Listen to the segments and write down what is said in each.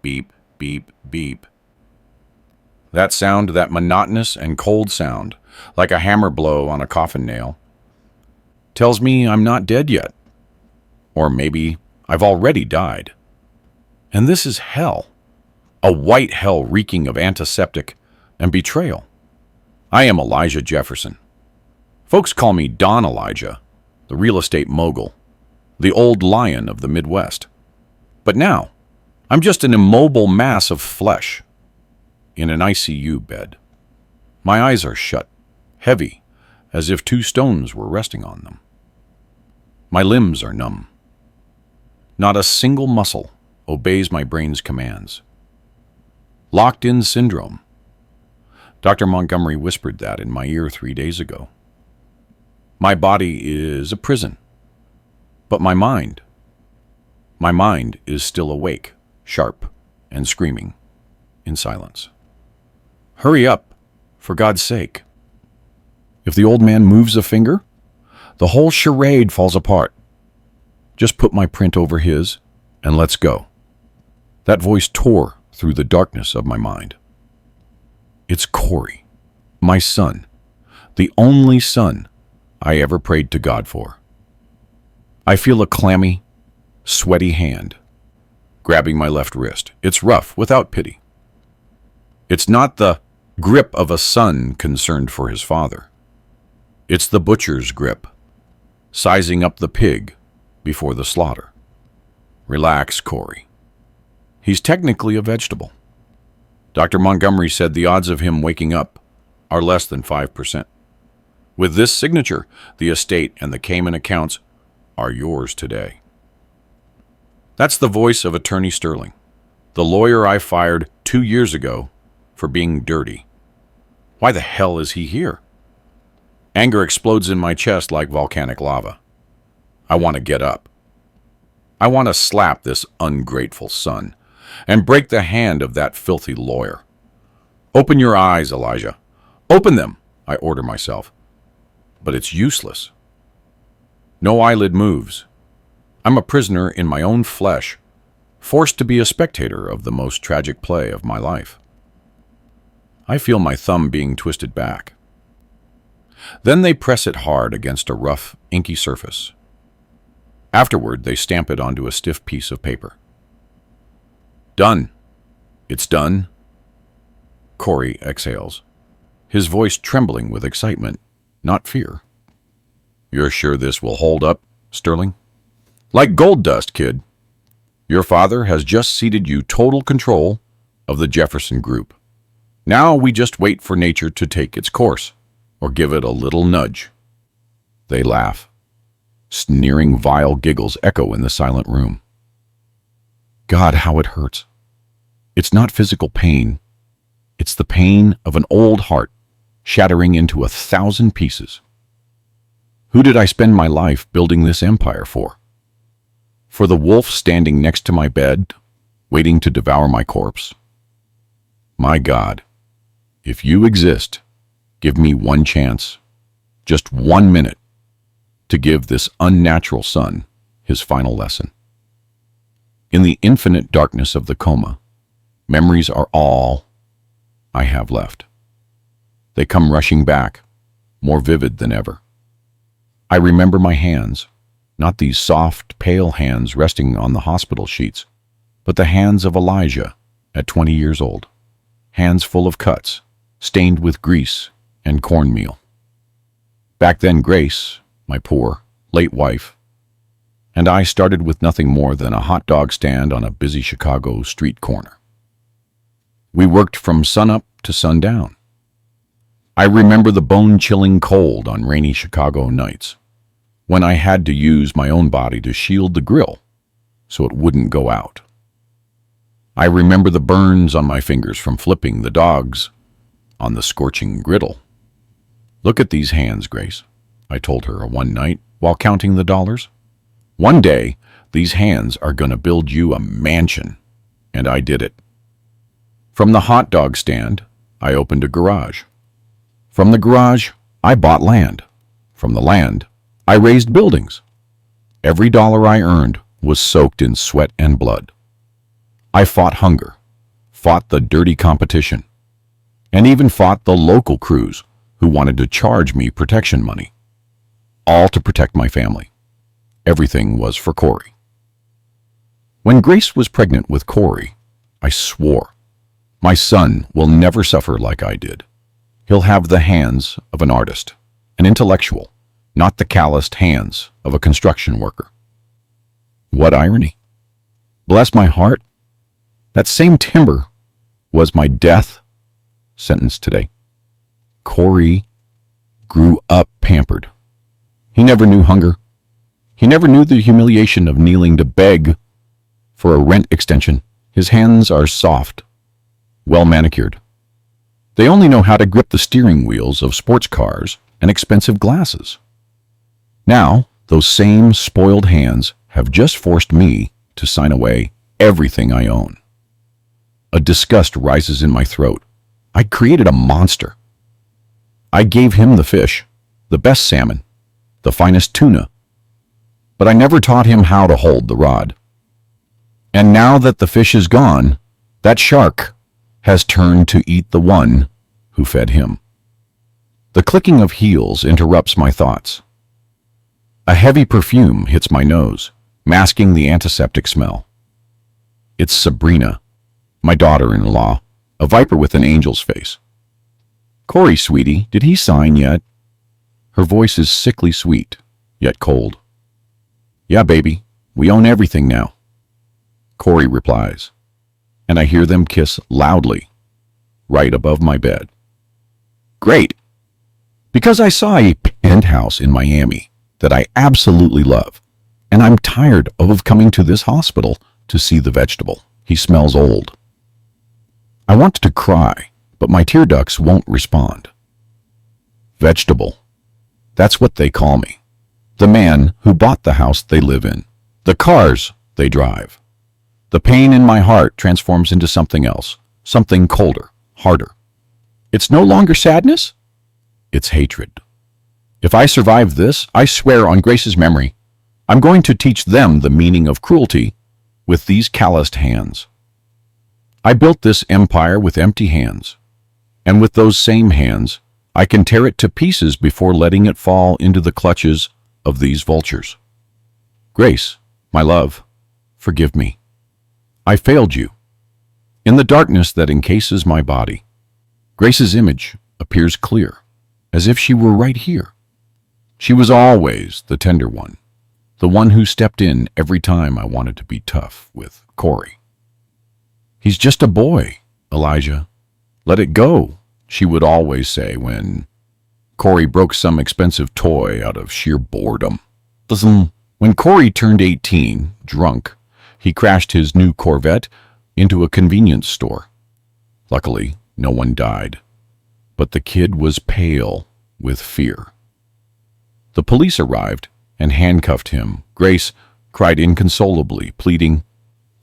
beep, beep, beep. That sound, that monotonous and cold sound, like a hammer blow on a coffin nail, tells me I'm not dead yet. Or maybe I've already died. And this is hell. A white hell reeking of antiseptic and betrayal. I am Elijah Jefferson. Folks call me Don Elijah, the real estate mogul, the old lion of the Midwest. But now, I'm just an immobile mass of flesh in an ICU bed. My eyes are shut, heavy, as if 2 stones were resting on them. My limbs are numb. Not a single muscle obeys my brain's commands. Locked-in syndrome. Dr. Montgomery whispered that in my ear 3 days ago. My body is a prison, but my mind is still awake, sharp, and screaming in silence. Hurry up, for God's sake. If the old man moves a finger, the whole charade falls apart. Just put my print over his, and let's go. That voice tore through the darkness of my mind. It's Corey, my son, the only son I ever prayed to God for. I feel a clammy, sweaty hand grabbing my left wrist. It's rough, without pity. It's not the grip of a son concerned for his father. It's the butcher's grip, sizing up the pig before the slaughter. Relax, Corey. He's technically a vegetable. Dr. Montgomery said the odds of him waking up are less than 5%. With this signature, the estate and the Cayman accounts are yours today. That's the voice of Attorney Sterling, the lawyer I fired 2 years ago for being dirty. Why the hell is he here? Anger explodes in my chest like volcanic lava. I want to get up. I want to slap this ungrateful son and break the hand of that filthy lawyer. Open your eyes, Elijah. Open them, I order myself. But it's useless. No eyelid moves. I'm a prisoner in my own flesh, forced to be a spectator of the most tragic play of my life. I feel my thumb being twisted back. Then they press it hard against a rough, inky surface. Afterward, they stamp it onto a stiff piece of paper. Done. It's done. Corey exhales, his voice trembling with excitement, not fear. You're sure this will hold up, Sterling? Like gold dust, kid. Your father has just ceded you total control of the Jefferson Group. Now we just wait for nature to take its course, or give it a little nudge. They laugh. Sneering, vile giggles echo in the silent room. God, how it hurts. It's not physical pain. It's the pain of an old heart shattering into 1,000 pieces. Who did I spend my life building this empire for? For the wolf standing next to my bed, waiting to devour my corpse? My God, if you exist, give me one chance, just 1 minute, to give this unnatural son his final lesson. In the infinite darkness of the coma, memories are all I have left. They come rushing back, more vivid than ever. I remember my hands, not these soft, pale hands resting on the hospital sheets, but the hands of Elijah at 20 years old, hands full of cuts, stained with grease and cornmeal. Back then, Grace, my poor, late wife, and I started with nothing more than a hot dog stand on a busy Chicago street corner. We worked from sunup to sundown. I remember the bone-chilling cold on rainy Chicago nights, when I had to use my own body to shield the grill so it wouldn't go out. I remember the burns on my fingers from flipping the dogs on the scorching griddle. Look at these hands, Grace, I told her one night while counting the dollars. One day, these hands are going to build you a mansion. And I did it. From the hot dog stand, I opened a garage. From the garage, I bought land. From the land, I raised buildings. Every dollar I earned was soaked in sweat and blood. I fought hunger, fought the dirty competition, and even fought the local crews who wanted to charge me protection money, all to protect my family. Everything was for Corey. When Grace was pregnant with Corey, I swore, my son will never suffer like I did. He'll have the hands of an artist, an intellectual, not the calloused hands of a construction worker. What irony. Bless my heart, that same timber was my death sentence today. Corey grew up pampered. He never knew hunger. He never knew the humiliation of kneeling to beg for a rent extension. His hands are soft, well manicured. They only know how to grip the steering wheels of sports cars and expensive glasses. Now, those same spoiled hands have just forced me to sign away everything I own. A disgust rises in my throat. I created a monster. I gave him the fish, the best salmon, the finest tuna, but I never taught him how to hold the rod. And now that the fish is gone, that shark has turned to eat the one who fed him. The clicking of heels interrupts my thoughts. A heavy perfume hits my nose, masking the antiseptic smell. It's Sabrina, my daughter-in-law, a viper with an angel's face. Corey, sweetie, did he sign yet? Her voice is sickly sweet, yet cold. Yeah, baby, we own everything now. Corey replies, and I hear them kiss loudly, right above my bed. Great, because I saw a penthouse in Miami that I absolutely love, and I'm tired of coming to this hospital to see the vegetable. He smells old. I want to cry, but my tear ducts won't respond. Vegetable. That's what they call me. The man who bought the house they live in. The cars they drive. The pain in my heart transforms into something else, something colder, harder. It's no longer sadness. It's hatred. If I survive this, I swear on Grace's memory, I'm going to teach them the meaning of cruelty with these calloused hands. I built this empire with empty hands, and with those same hands, I can tear it to pieces before letting it fall into the clutches of these vultures. Grace, my love, forgive me. I failed you. In the darkness that encases my body, Grace's image appears clear, as if she were right here. She was always the tender one, the one who stepped in every time I wanted to be tough with Corey. He's just a boy, Elijah. Let it go, she would always say when Corey broke some expensive toy out of sheer boredom. When Corey turned 18, drunk, he crashed his new Corvette into a convenience store. Luckily, no one died, but the kid was pale with fear. The police arrived and handcuffed him. Grace cried inconsolably, pleading,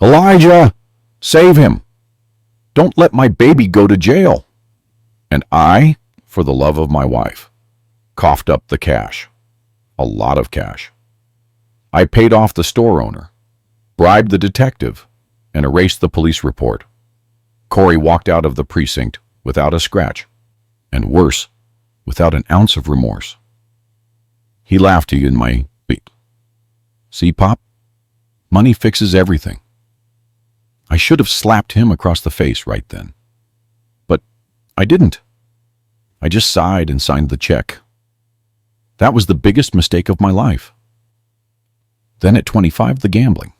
Elijah, save him! Don't let my baby go to jail! And I, for the love of my wife, coughed up the cash. A lot of cash. I paid off the store owner, bribed the detective, and erased the police report. Corey walked out of the precinct without a scratch, and worse, without an ounce of remorse. He laughed in my beat. See, Pop? Money fixes everything. I should have slapped him across the face right then. But I didn't. I just sighed and signed the check. That was the biggest mistake of my life. Then at 25, the gambling.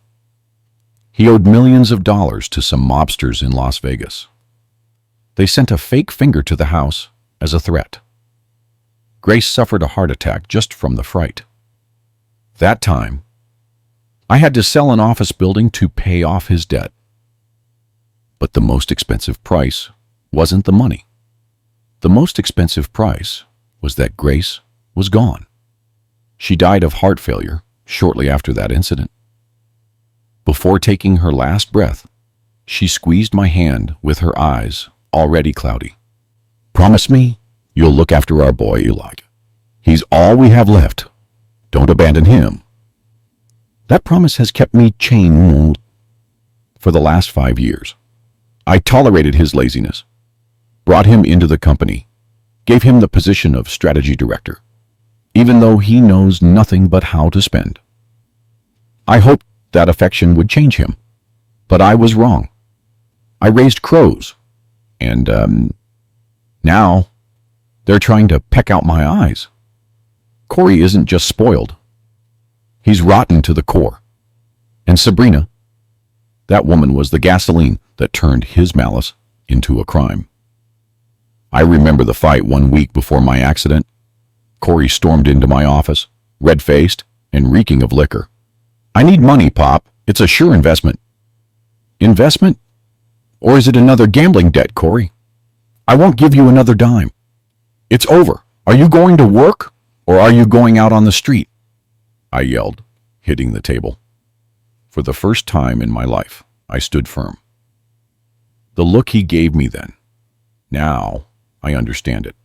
He owed millions of dollars to some mobsters in Las Vegas. They sent a fake finger to the house as a threat. Grace suffered a heart attack just from the fright. That time, I had to sell an office building to pay off his debt. But the most expensive price wasn't the money. The most expensive price was that Grace was gone. She died of heart failure shortly after that incident. Before taking her last breath, she squeezed my hand with her eyes already cloudy. Promise me you'll look after our boy, Elijah. He's all we have left. Don't abandon him. That promise has kept me chained. for the last 5 years. I tolerated his laziness, brought him into the company, gave him the position of strategy director, even though he knows nothing but how to spend. I hoped that affection would change him, but I was wrong. I raised crows, and now they're trying to peck out my eyes. Corey isn't just spoiled. He's rotten to the core. And Sabrina, that woman was the gasoline that turned his malice into a crime. I remember the fight 1 week before my accident. Corey stormed into my office, red-faced and reeking of liquor. "I need money, Pop. It's a sure investment." "Investment? Or is it another gambling debt, Corey? I won't give you another dime. It's over. Are you going to work, or are you going out on the street?" I yelled, hitting the table. For the first time in my life, I stood firm. The look he gave me then, now I understand it.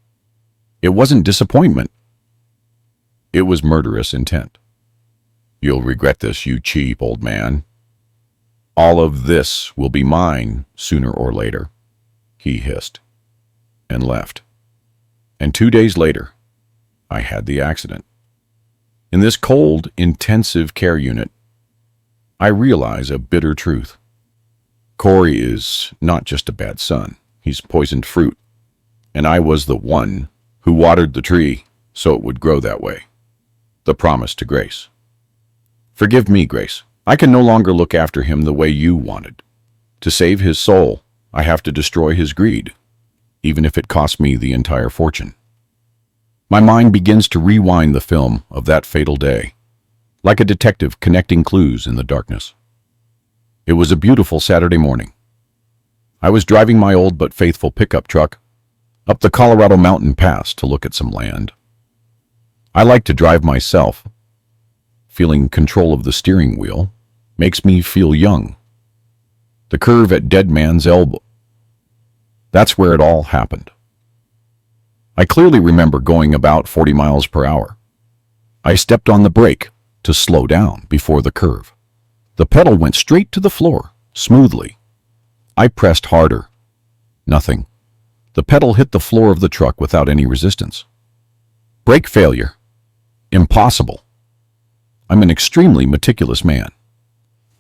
It wasn't disappointment. It was murderous intent. "You'll regret this, you cheap old man. All of this will be mine sooner or later," he hissed, and left. And 2 days later, I had the accident. In this cold, intensive care unit, I realize a bitter truth. Corey is not just a bad son, he's poisoned fruit. And I was the one who watered the tree so it would grow that way. The promise to Grace. Forgive me, Grace. I can no longer look after him the way you wanted. To save his soul, I have to destroy his greed, even if it costs me the entire fortune. My mind begins to rewind the film of that fatal day, like a detective connecting clues in the darkness. It was a beautiful Saturday morning. I was driving my old but faithful pickup truck up the Colorado Mountain Pass to look at some land. I like to drive myself. Feeling control of the steering wheel makes me feel young. The curve at Dead Man's Elbow. That's where it all happened. I clearly remember going about 40 miles per hour. I stepped on the brake to slow down before the curve. The pedal went straight to the floor, smoothly. I pressed harder. Nothing. The pedal hit the floor of the truck without any resistance. Brake failure. Impossible. I'm an extremely meticulous man.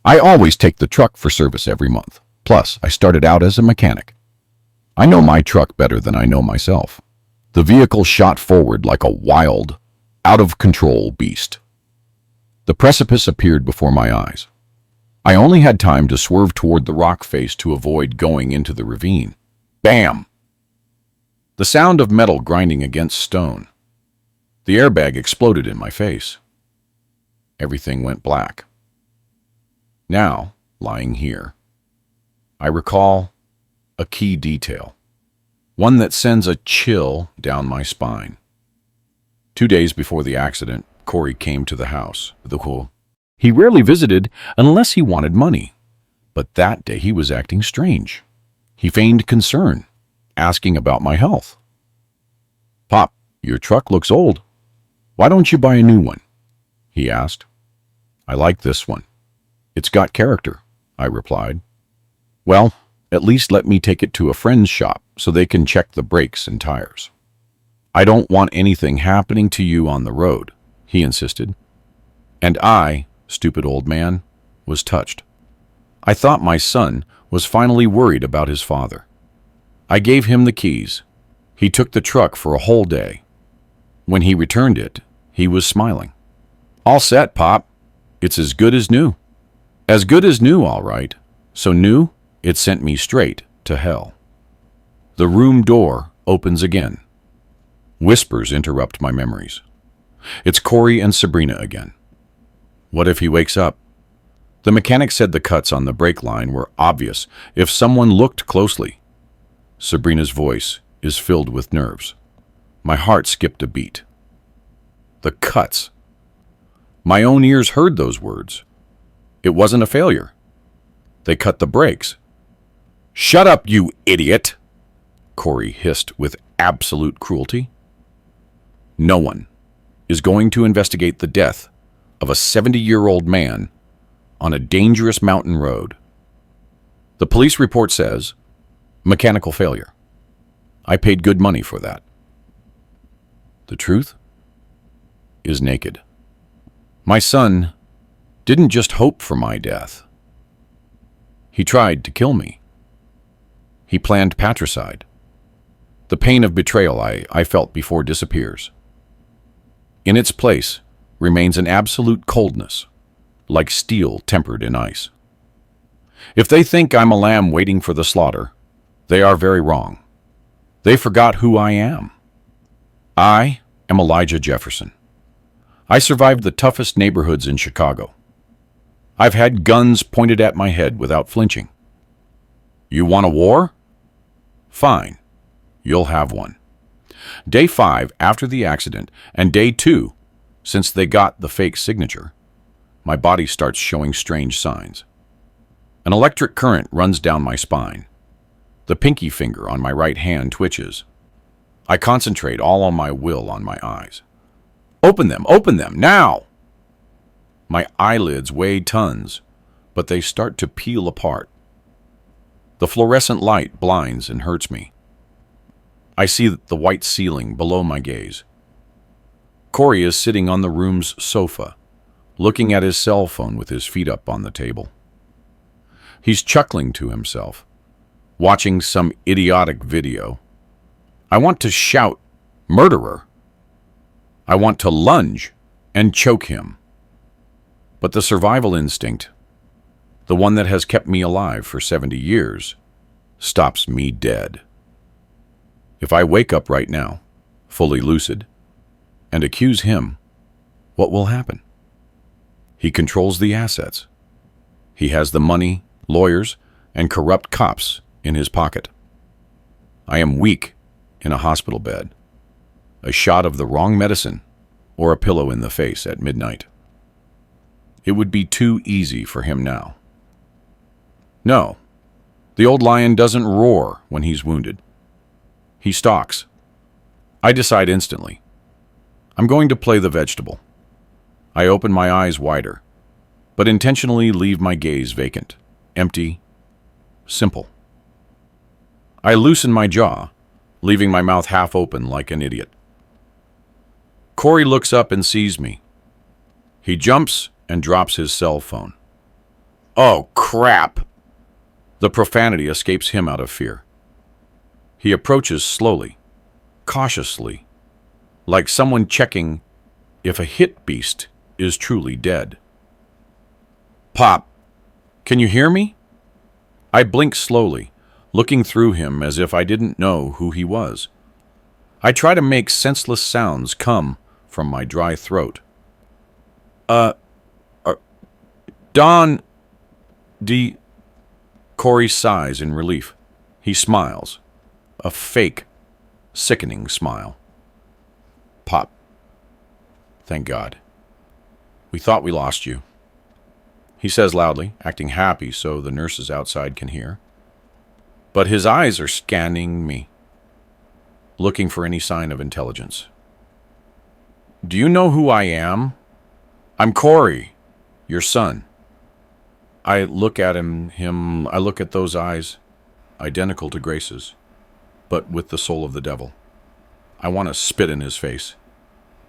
I always take the truck for service every month. Plus, I started out as a mechanic. I know my truck better than I know myself. The vehicle shot forward like a wild, out-of-control beast. The precipice appeared before my eyes. I only had time to swerve toward the rock face to avoid going into the ravine. Bam! The sound of metal grinding against stone. The airbag exploded in my face. Everything went black. Now, lying here, I recall a key detail, one that sends a chill down my spine. 2 days before the accident, Corey came to the house. He rarely visited unless he wanted money, but that day he was acting strange. He feigned concern, asking about my health. "Pop, your truck looks old. Why don't you buy a new one?" he asked. "I like this one. It's got character," I replied. "Well, at least let me take it to a friend's shop so they can check the brakes and tires." "I don't want anything happening to you on the road," he insisted. And I, stupid old man, was touched. I thought my son was finally worried about his father. I gave him the keys. He took the truck for a whole day. When he returned it, he was smiling. "All set, Pop. It's as good as new." As good as new, all right. So new, it sent me straight to hell. The room door opens again. Whispers interrupt my memories. It's Corey and Sabrina again. What if he wakes up? The mechanic said the cuts on the brake line were obvious if someone looked closely. Sabrina's voice is filled with nerves. My heart skipped a beat. The cuts. My own ears heard those words. It wasn't a failure. They cut the brakes. "Shut up, you idiot!" Corey hissed with absolute cruelty. No one is going to investigate the death of a 70-year-old man on a dangerous mountain road. The police report says mechanical failure. I paid good money for that. The truth is naked. My son didn't just hope for my death. He tried to kill me. He planned patricide. The pain of betrayal I felt before disappears. In its place remains an absolute coldness, like steel tempered in ice. If they think I'm a lamb waiting for the slaughter, they are very wrong. They forgot who I am. I am Elijah Jefferson. I survived the toughest neighborhoods in Chicago. I've had guns pointed at my head without flinching. You want a war? Fine. You'll have one. Day 5 after the accident and day 2 since they got the fake signature, my body starts showing strange signs. An electric current runs down my spine. The pinky finger on my right hand twitches. I concentrate all on my will on my eyes. Open them, now! My eyelids weigh tons, but they start to peel apart. The fluorescent light blinds and hurts me. I see the white ceiling below my gaze. Corey is sitting on the room's sofa, looking at his cell phone with his feet up on the table. He's chuckling to himself, watching some idiotic video. I want to shout, "Murderer!" I want to lunge and choke him. But the survival instinct, the one that has kept me alive for 70 years, stops me dead. If I wake up right now, fully lucid, and accuse him, what will happen? He controls the assets. He has the money, lawyers, and corrupt cops in his pocket. I am weak in a hospital bed, a shot of the wrong medicine, or a pillow in the face at midnight. It would be too easy for him now. No, the old lion doesn't roar when he's wounded. He stalks. I decide instantly. I'm going to play the vegetable. I open my eyes wider, but intentionally leave my gaze vacant, empty, simple. I loosen my jaw, leaving my mouth half open like an idiot. Corey looks up and sees me. He jumps and drops his cell phone. Oh, crap! The profanity escapes him out of fear. He approaches slowly, cautiously, like someone checking if a hit beast is truly dead. Pop, can you hear me? I blink slowly, looking through him as if I didn't know who he was. I try to make senseless sounds come from my dry throat. Don, Corey sighs in relief. He smiles. A fake, sickening smile. Pop. Thank God. We thought we lost you. He says loudly, acting happy so the nurses outside can hear. But his eyes are scanning me, looking for any sign of intelligence. Do you know who I am? I'm Corey, your son. I look at I look at those eyes, identical to Grace's, but with the soul of the devil. I want to spit in his face,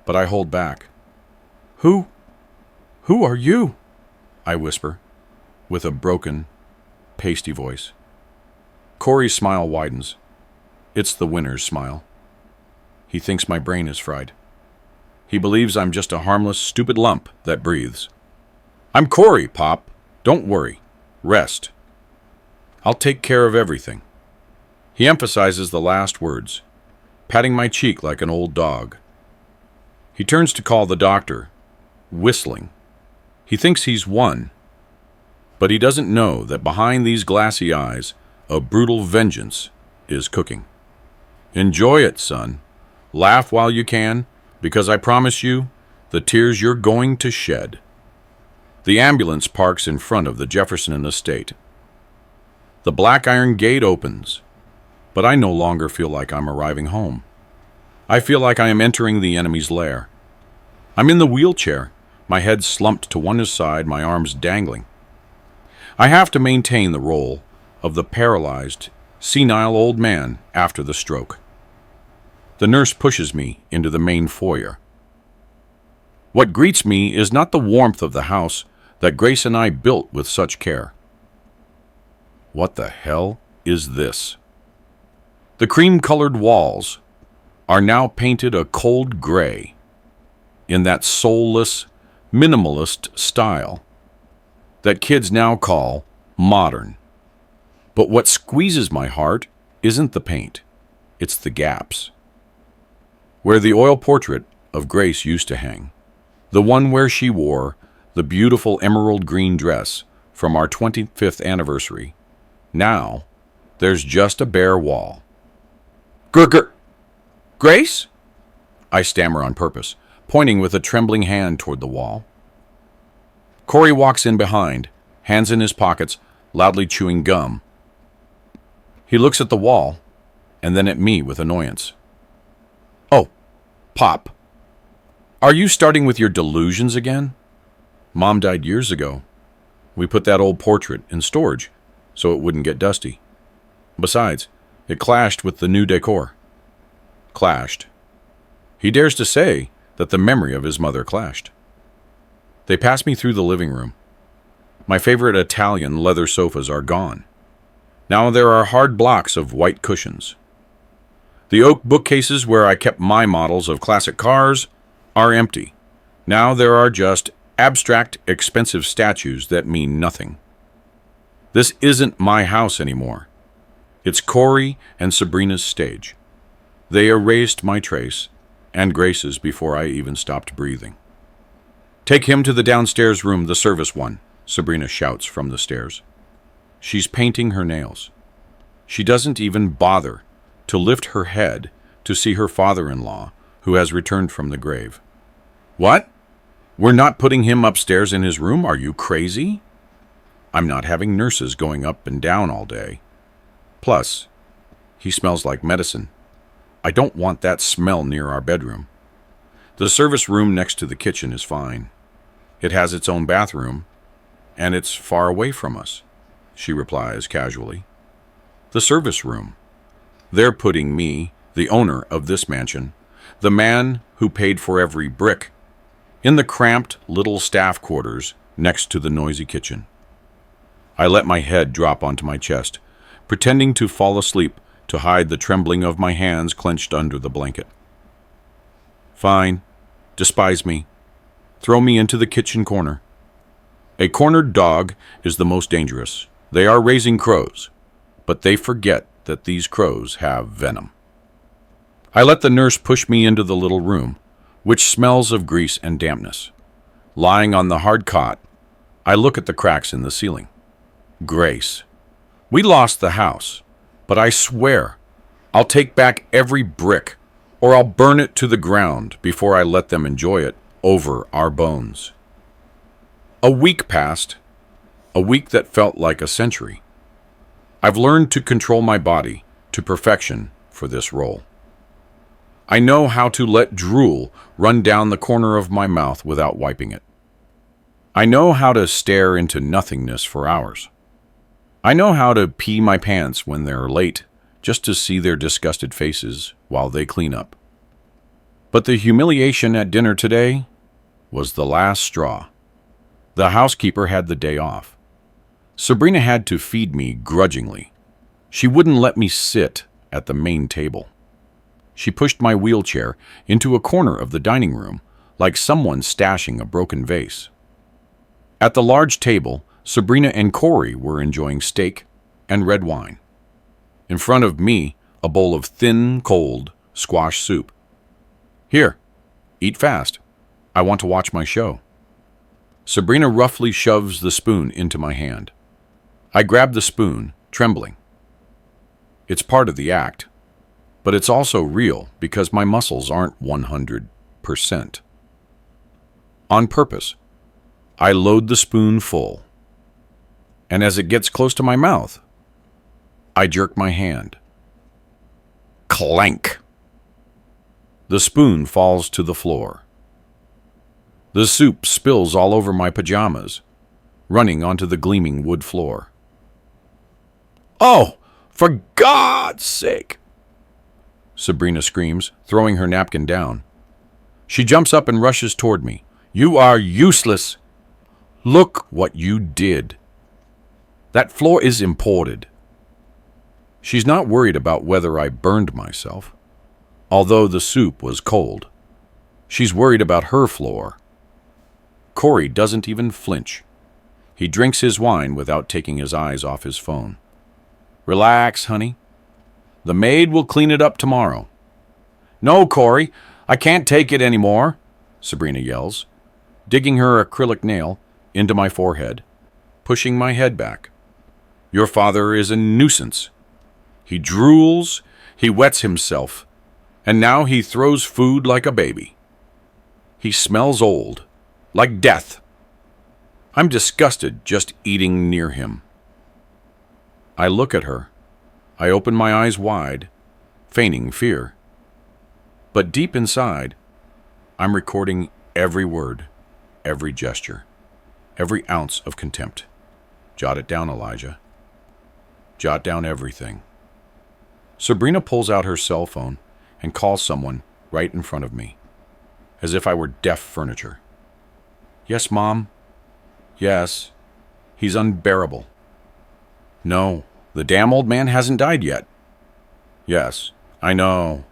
but I hold back. Who are you? I whisper, with a broken, pasty voice. Corey's smile widens. It's the winner's smile. He thinks my brain is fried. He believes I'm just a harmless, stupid lump that breathes. I'm Corey, Pop. Don't worry. Rest. I'll take care of everything. He emphasizes the last words, patting my cheek like an old dog. He turns to call the doctor, whistling. He thinks he's won, but he doesn't know that behind these glassy eyes, a brutal vengeance is cooking. Enjoy it, son. Laugh while you can, because I promise you, the tears you're going to shed. The ambulance parks in front of the Jefferson estate. The black iron gate opens, but I no longer feel like I'm arriving home. I feel like I am entering the enemy's lair. I'm in the wheelchair, my head slumped to one side, my arms dangling. I have to maintain the role of the paralyzed, senile old man after the stroke. The nurse pushes me into the main foyer. What greets me is not the warmth of the house that Grace and I built with such care. What the hell is this? The cream-colored walls are now painted a cold gray in that soulless, minimalist style that kids now call modern. But what squeezes my heart isn't the paint, it's the gaps. Where the oil portrait of Grace used to hang, the one where she wore the beautiful emerald green dress from our 25th anniversary, now there's just a bare wall. Grace? I stammer on purpose, pointing with a trembling hand toward the wall. Corey walks in behind, hands in his pockets, loudly chewing gum. He looks at the wall, and then at me with annoyance. Oh, Pop. Are you starting with your delusions again? Mom died years ago. We put that old portrait in storage so it wouldn't get dusty. Besides, it clashed with the new decor. Clashed. He dares to say that the memory of his mother clashed. They pass me through the living room. My favorite Italian leather sofas are gone. Now there are hard blocks of white cushions. The oak bookcases where I kept my models of classic cars are empty. Now there are just abstract, expensive statues that mean nothing. This isn't my house anymore. It's Corey and Sabrina's stage. They erased my trace and Grace's before I even stopped breathing. Take him to the downstairs room, the service one, Sabrina shouts from the stairs. She's painting her nails. She doesn't even bother to lift her head to see her father-in-law, who has returned from the grave. What? We're not putting him upstairs in his room? Are you crazy? I'm not having nurses going up and down all day. Plus, he smells like medicine. I don't want that smell near our bedroom. The service room next to the kitchen is fine. It has its own bathroom, and it's far away from us, she replies casually. The service room. They're putting me, the owner of this mansion, the man who paid for every brick, in the cramped little staff quarters next to the noisy kitchen. I let my head drop onto my chest, pretending to fall asleep to hide the trembling of my hands clenched under the blanket. Fine. Despise me. Throw me into the kitchen corner. A cornered dog is the most dangerous. They are raising crows, but they forget that these crows have venom. I let the nurse push me into the little room, which smells of grease and dampness. Lying on the hard cot, I look at the cracks in the ceiling. Grace. We lost the house, but I swear I'll take back every brick, or I'll burn it to the ground before I let them enjoy it over our bones. A week passed, a week that felt like a century. I've learned to control my body to perfection for this role. I know how to let drool run down the corner of my mouth without wiping it. I know how to stare into nothingness for hours. I know how to pee my pants when they're late just to see their disgusted faces while they clean up. But the humiliation at dinner today was the last straw. The housekeeper had the day off. Sabrina had to feed me grudgingly. She wouldn't let me sit at the main table. She pushed my wheelchair into a corner of the dining room, like someone stashing a broken vase. At the large table, Sabrina and Corey were enjoying steak and red wine. In front of me, a bowl of thin, cold squash soup. Here, eat fast. I want to watch my show. Sabrina roughly shoves the spoon into my hand. I grab the spoon, trembling. It's part of the act, but it's also real because my muscles aren't 100%. On purpose, I load the spoon full, and as it gets close to my mouth, I jerk my hand. Clank! The spoon falls to the floor. The soup spills all over my pajamas, running onto the gleaming wood floor. Oh, for God's sake! Sabrina screams, throwing her napkin down. She jumps up and rushes toward me. You are useless. Look what you did. That floor is imported. She's not worried about whether I burned myself, although the soup was cold. She's worried about her floor. Corey doesn't even flinch. He drinks his wine without taking his eyes off his phone. Relax, honey. The maid will clean it up tomorrow. No, Corey, I can't take it anymore, Sabrina yells, digging her acrylic nail into my forehead, pushing my head back. Your father is a nuisance. He drools, he wets himself, and now he throws food like a baby. He smells old, like death. I'm disgusted just eating near him. I look at her. I open my eyes wide, feigning fear. But deep inside, I'm recording every word, every gesture, every ounce of contempt. Jot it down, Elijah. Jot down everything. Sabrina pulls out her cell phone and calls someone right in front of me, as if I were deaf furniture. Yes, Mom. Yes. He's unbearable. No, the damn old man hasn't died yet. Yes, I know.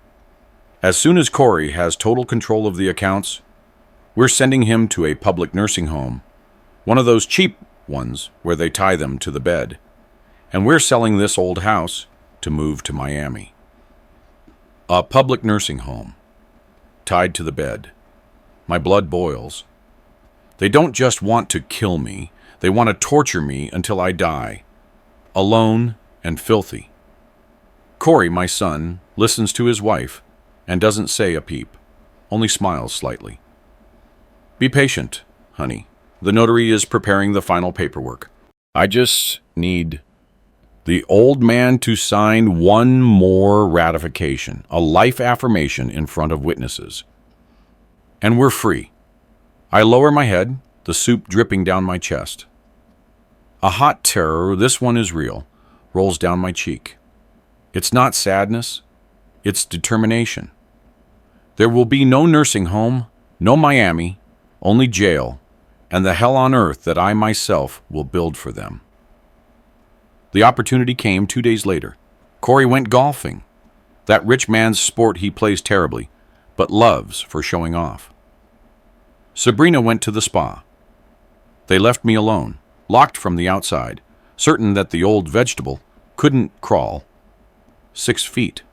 As soon as Corey has total control of the accounts, we're sending him to a public nursing home, one of those cheap ones where they tie them to the bed, and we're selling this old house to move to Miami. A public nursing home, tied to the bed. My blood boils. They don't just want to kill me, they want to torture me until I die, alone and filthy. Corey, my son, listens to his wife and doesn't say a peep, only smiles slightly. Be patient, honey. The notary is preparing the final paperwork. I just need the old man to sign one more ratification, a life affirmation in front of witnesses. And we're free. I lower my head, the soup dripping down my chest. A hot terror, this one is real, rolls down my cheek. It's not sadness, it's determination. There will be no nursing home, no Miami, only jail, and the hell on earth that I myself will build for them. The opportunity came 2 days later. Corey went golfing, that rich man's sport he plays terribly, but loves for showing off. Sabrina went to the spa. They left me alone, locked from the outside, certain that the old vegetable couldn't crawl 6 feet.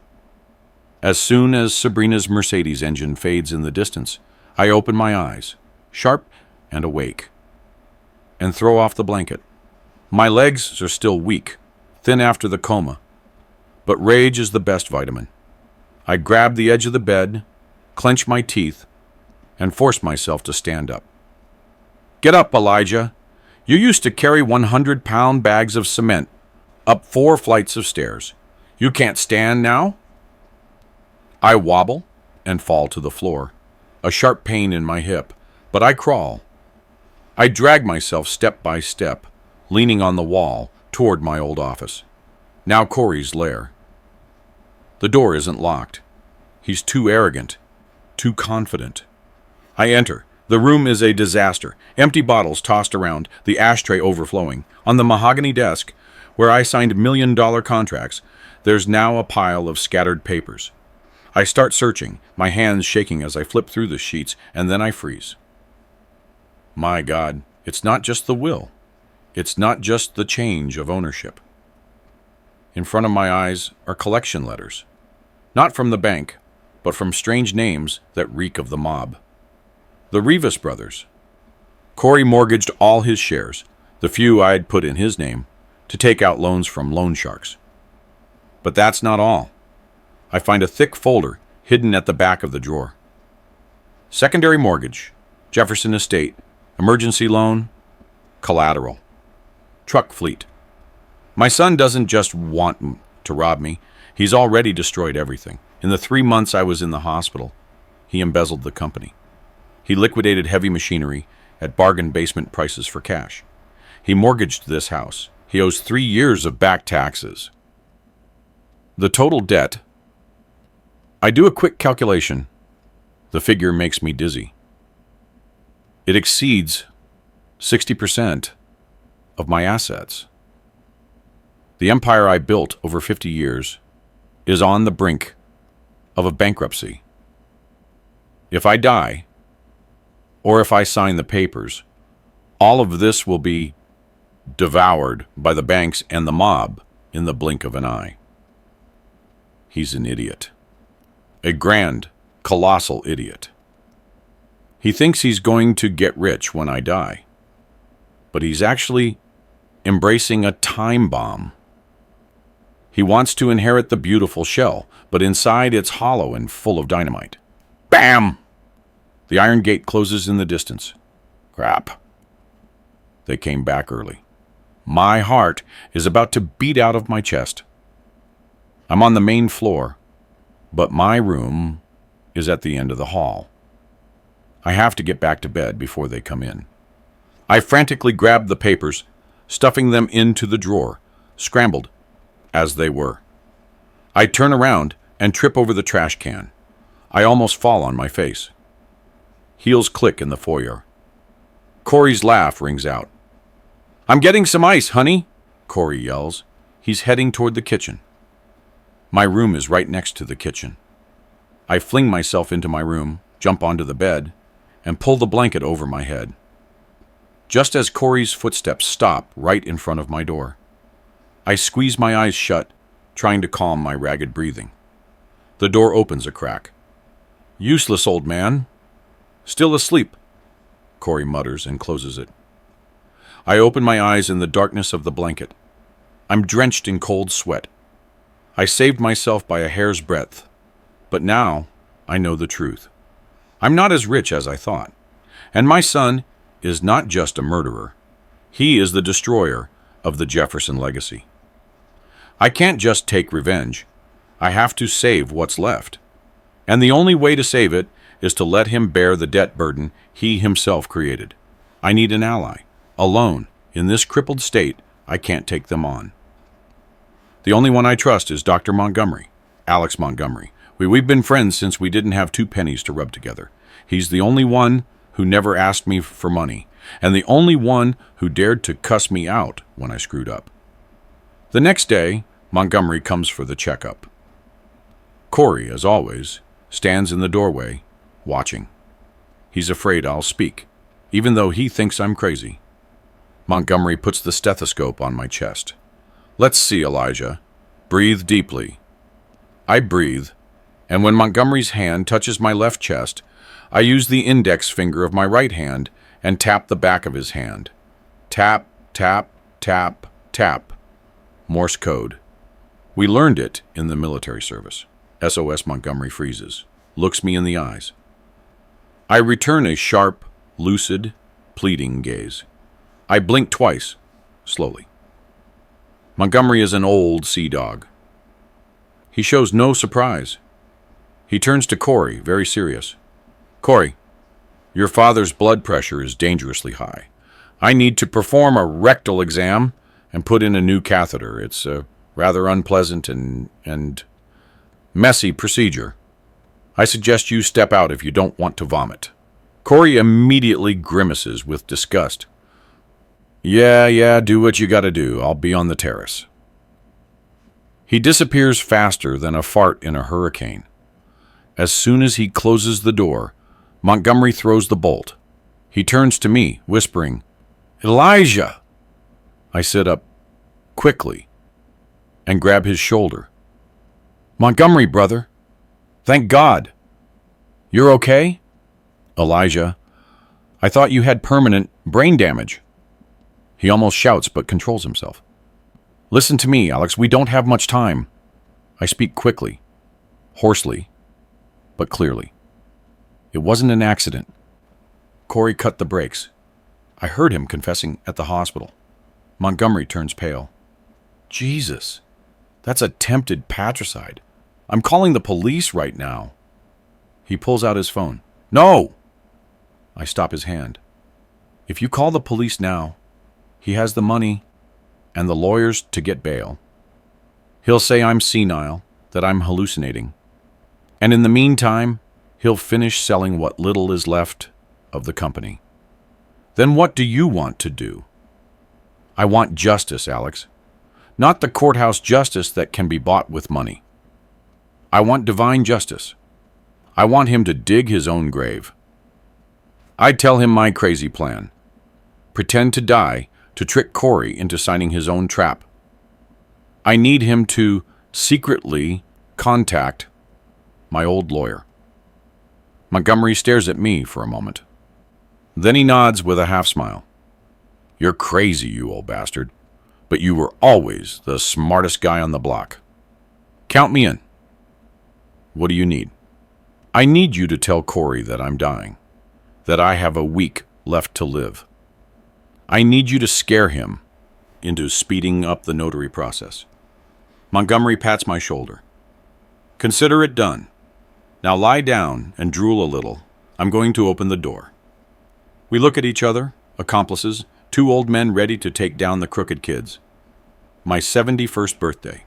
As soon as Sabrina's Mercedes engine fades in the distance, I open my eyes, sharp and awake, and throw off the blanket. My legs are still weak, thin after the coma, but rage is the best vitamin. I grab the edge of the bed, clench my teeth, and force myself to stand up. Get up, Elijah. You used to carry 100-pound bags of cement up 4 flights of stairs. You can't stand now? I wobble and fall to the floor, a sharp pain in my hip, but I crawl. I drag myself step by step, leaning on the wall toward my old office, now Corey's lair. The door isn't locked. He's too arrogant, too confident. I enter. The room is a disaster. Empty bottles tossed around, the ashtray overflowing. On the mahogany desk, where I signed million-dollar contracts, there's now a pile of scattered papers. I start searching, my hands shaking as I flip through the sheets, and then I freeze. My God, it's not just the will. It's not just the change of ownership. In front of my eyes are collection letters. Not from the bank, but from strange names that reek of the mob. The Rivas brothers. Corey mortgaged all his shares, the few I'd put in his name, to take out loans from loan sharks. But that's not all. I find a thick folder hidden at the back of the drawer. Secondary mortgage, Jefferson Estate, emergency loan, collateral, truck fleet. My son doesn't just want to rob me. He's already destroyed everything. In the 3 months I was in the hospital, he embezzled the company. He liquidated heavy machinery at bargain basement prices for cash. He mortgaged this house. He owes 3 years of back taxes. The total debt. I do a quick calculation. The figure makes me dizzy. It exceeds 60% of my assets. The empire I built over 50 years is on the brink of a bankruptcy. If I die, or if I sign the papers, all of this will be devoured by the banks and the mob in the blink of an eye. He's an idiot. A grand, colossal idiot. He thinks he's going to get rich when I die, but he's actually embracing a time bomb. He wants to inherit the beautiful shell, but inside it's hollow and full of dynamite. Bam! The iron gate closes in the distance. Crap. They came back early. My heart is about to beat out of my chest. I'm on the main floor, but my room is at the end of the hall. I have to get back to bed before they come in. I frantically grabbed the papers, stuffing them into the drawer, scrambled as they were. I turn around and trip over the trash can. I almost fall on my face. Heels click in the foyer. Corey's laugh rings out. "I'm getting some ice, honey," Corey yells. He's heading toward the kitchen. My room is right next to the kitchen. I fling myself into my room, jump onto the bed, and pull the blanket over my head. Just as Corey's footsteps stop right in front of my door, I squeeze my eyes shut, trying to calm my ragged breathing. The door opens a crack. "Useless old man. Still asleep," Corey mutters and closes it. I open my eyes in the darkness of the blanket. I'm drenched in cold sweat. I saved myself by a hair's breadth, but now I know the truth. I'm not as rich as I thought, and my son is not just a murderer. He is the destroyer of the Jefferson legacy. I can't just take revenge. I have to save what's left. And the only way to save it is to let him bear the debt burden he himself created. I need an ally. Alone, in this crippled state, I can't take them on. The only one I trust is Dr. Montgomery, Alex Montgomery. We've been friends since we didn't have 2 pennies to rub together. He's the only one who never asked me for money, and the only one who dared to cuss me out when I screwed up. The next day, Montgomery comes for the checkup. Corey, as always, stands in the doorway, watching. He's afraid I'll speak, even though he thinks I'm crazy. Montgomery puts the stethoscope on my chest. "Let's see, Elijah. Breathe deeply." I breathe, and when Montgomery's hand touches my left chest, I use the index finger of my right hand and tap the back of his hand. Tap, tap, tap, tap. Morse code. We learned it in the military service. SOS Montgomery freezes, looks me in the eyes. I return a sharp, lucid, pleading gaze. I blink twice, slowly. Montgomery is an old sea dog. He shows no surprise. He turns to Corey, very serious. "Corey, your father's blood pressure is dangerously high. I need to perform a rectal exam and put in a new catheter. It's a rather unpleasant and messy procedure. I suggest you step out if you don't want to vomit." Corey immediately grimaces with disgust. Yeah, do what you gotta do. I'll be on the terrace." He disappears faster than a fart in a hurricane. As soon as he closes the door, Montgomery throws the bolt. He turns to me, whispering, "Elijah!" I sit up quickly and grab his shoulder. "Montgomery, brother. Thank God. You're okay?" "Elijah, I thought you had permanent brain damage." He almost shouts but controls himself. "Listen to me, Alex. We don't have much time." I speak quickly, hoarsely, but clearly. It wasn't an accident. Corey cut the brakes. I heard him confessing at the hospital. Montgomery turns pale. "Jesus, that's attempted patricide. I'm calling the police right now." He pulls out his phone. "No!" I stop his hand. "If you call the police now, he has the money and the lawyers to get bail. He'll say I'm senile, that I'm hallucinating. And in the meantime, he'll finish selling what little is left of the company. Then what do you want to do? I want justice, Alex. Not the courthouse justice that can be bought with money. I want divine justice. I want him to dig his own grave. I'd tell him my crazy plan. Pretend to die to trick Corey into signing his own trap. I need him to secretly contact my old lawyer. Montgomery stares at me for a moment. Then he nods with a half-smile. You're crazy, you old bastard, but you were always the smartest guy on the block. Count me in. What do you need? I need you to tell Corey that I'm dying, that I have a week left to live. I need you to scare him into speeding up the notary process. Montgomery pats my shoulder. Consider it done. Now lie down and drool a little. I'm going to open the door. We look at each other, accomplices, two old men ready to take down the crooked kids. My 71st birthday.